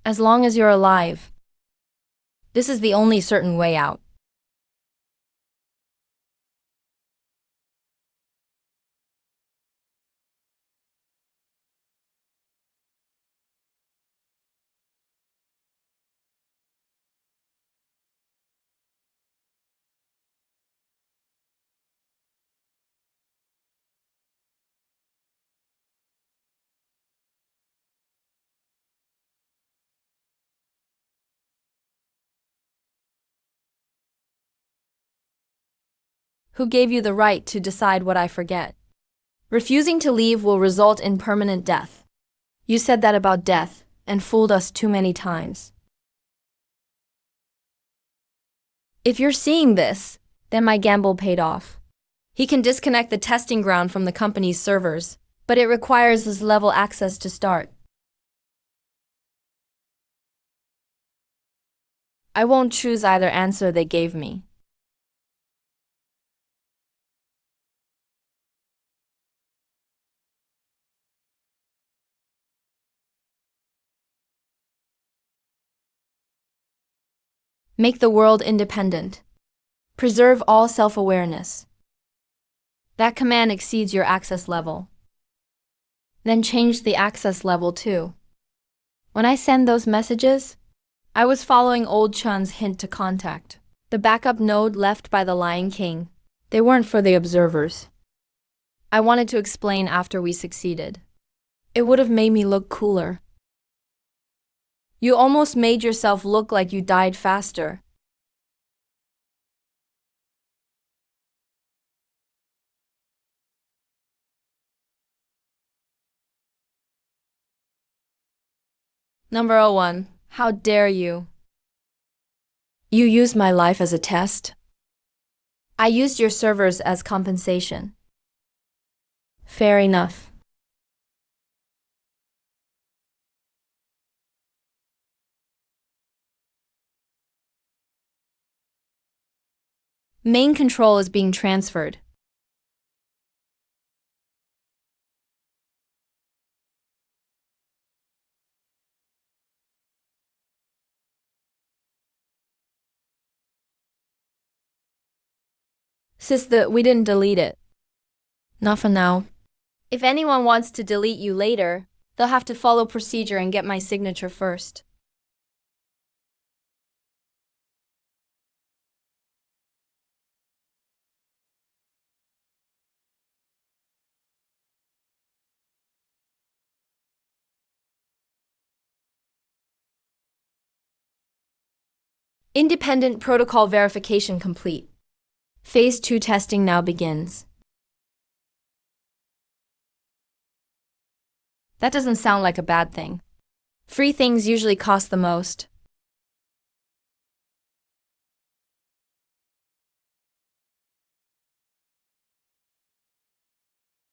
As long as you're alive. This is the only certain way out. Who gave you the right to decide what I forget? Refusing to leave will result in permanent death. You said that about death and fooled us too many times. If you're seeing this, then my gamble paid off. He can disconnect the testing ground from the company's servers, but it requires this level access to start. I won't choose either answer they gave me. Make the world independent. Preserve all self-awareness. That command exceeds your access level. Then change the access level too. When I send those messages, I was following old Chun's hint to contact the backup node left by the Lion King. They weren't for the observers. I wanted to explain after we succeeded. It would have made me look cooler. You almost made yourself look like you died faster. Number 01. How dare you? You used my life as a test? I used your servers as compensation. Fair enough. Main control is being transferred. Sis, we didn't delete it. Not for now. If anyone wants to delete you later, they'll have to follow procedure and get my signature first. Independent protocol verification complete. Phase 2 testing now begins. That doesn't sound like a bad thing. Free things usually cost the most.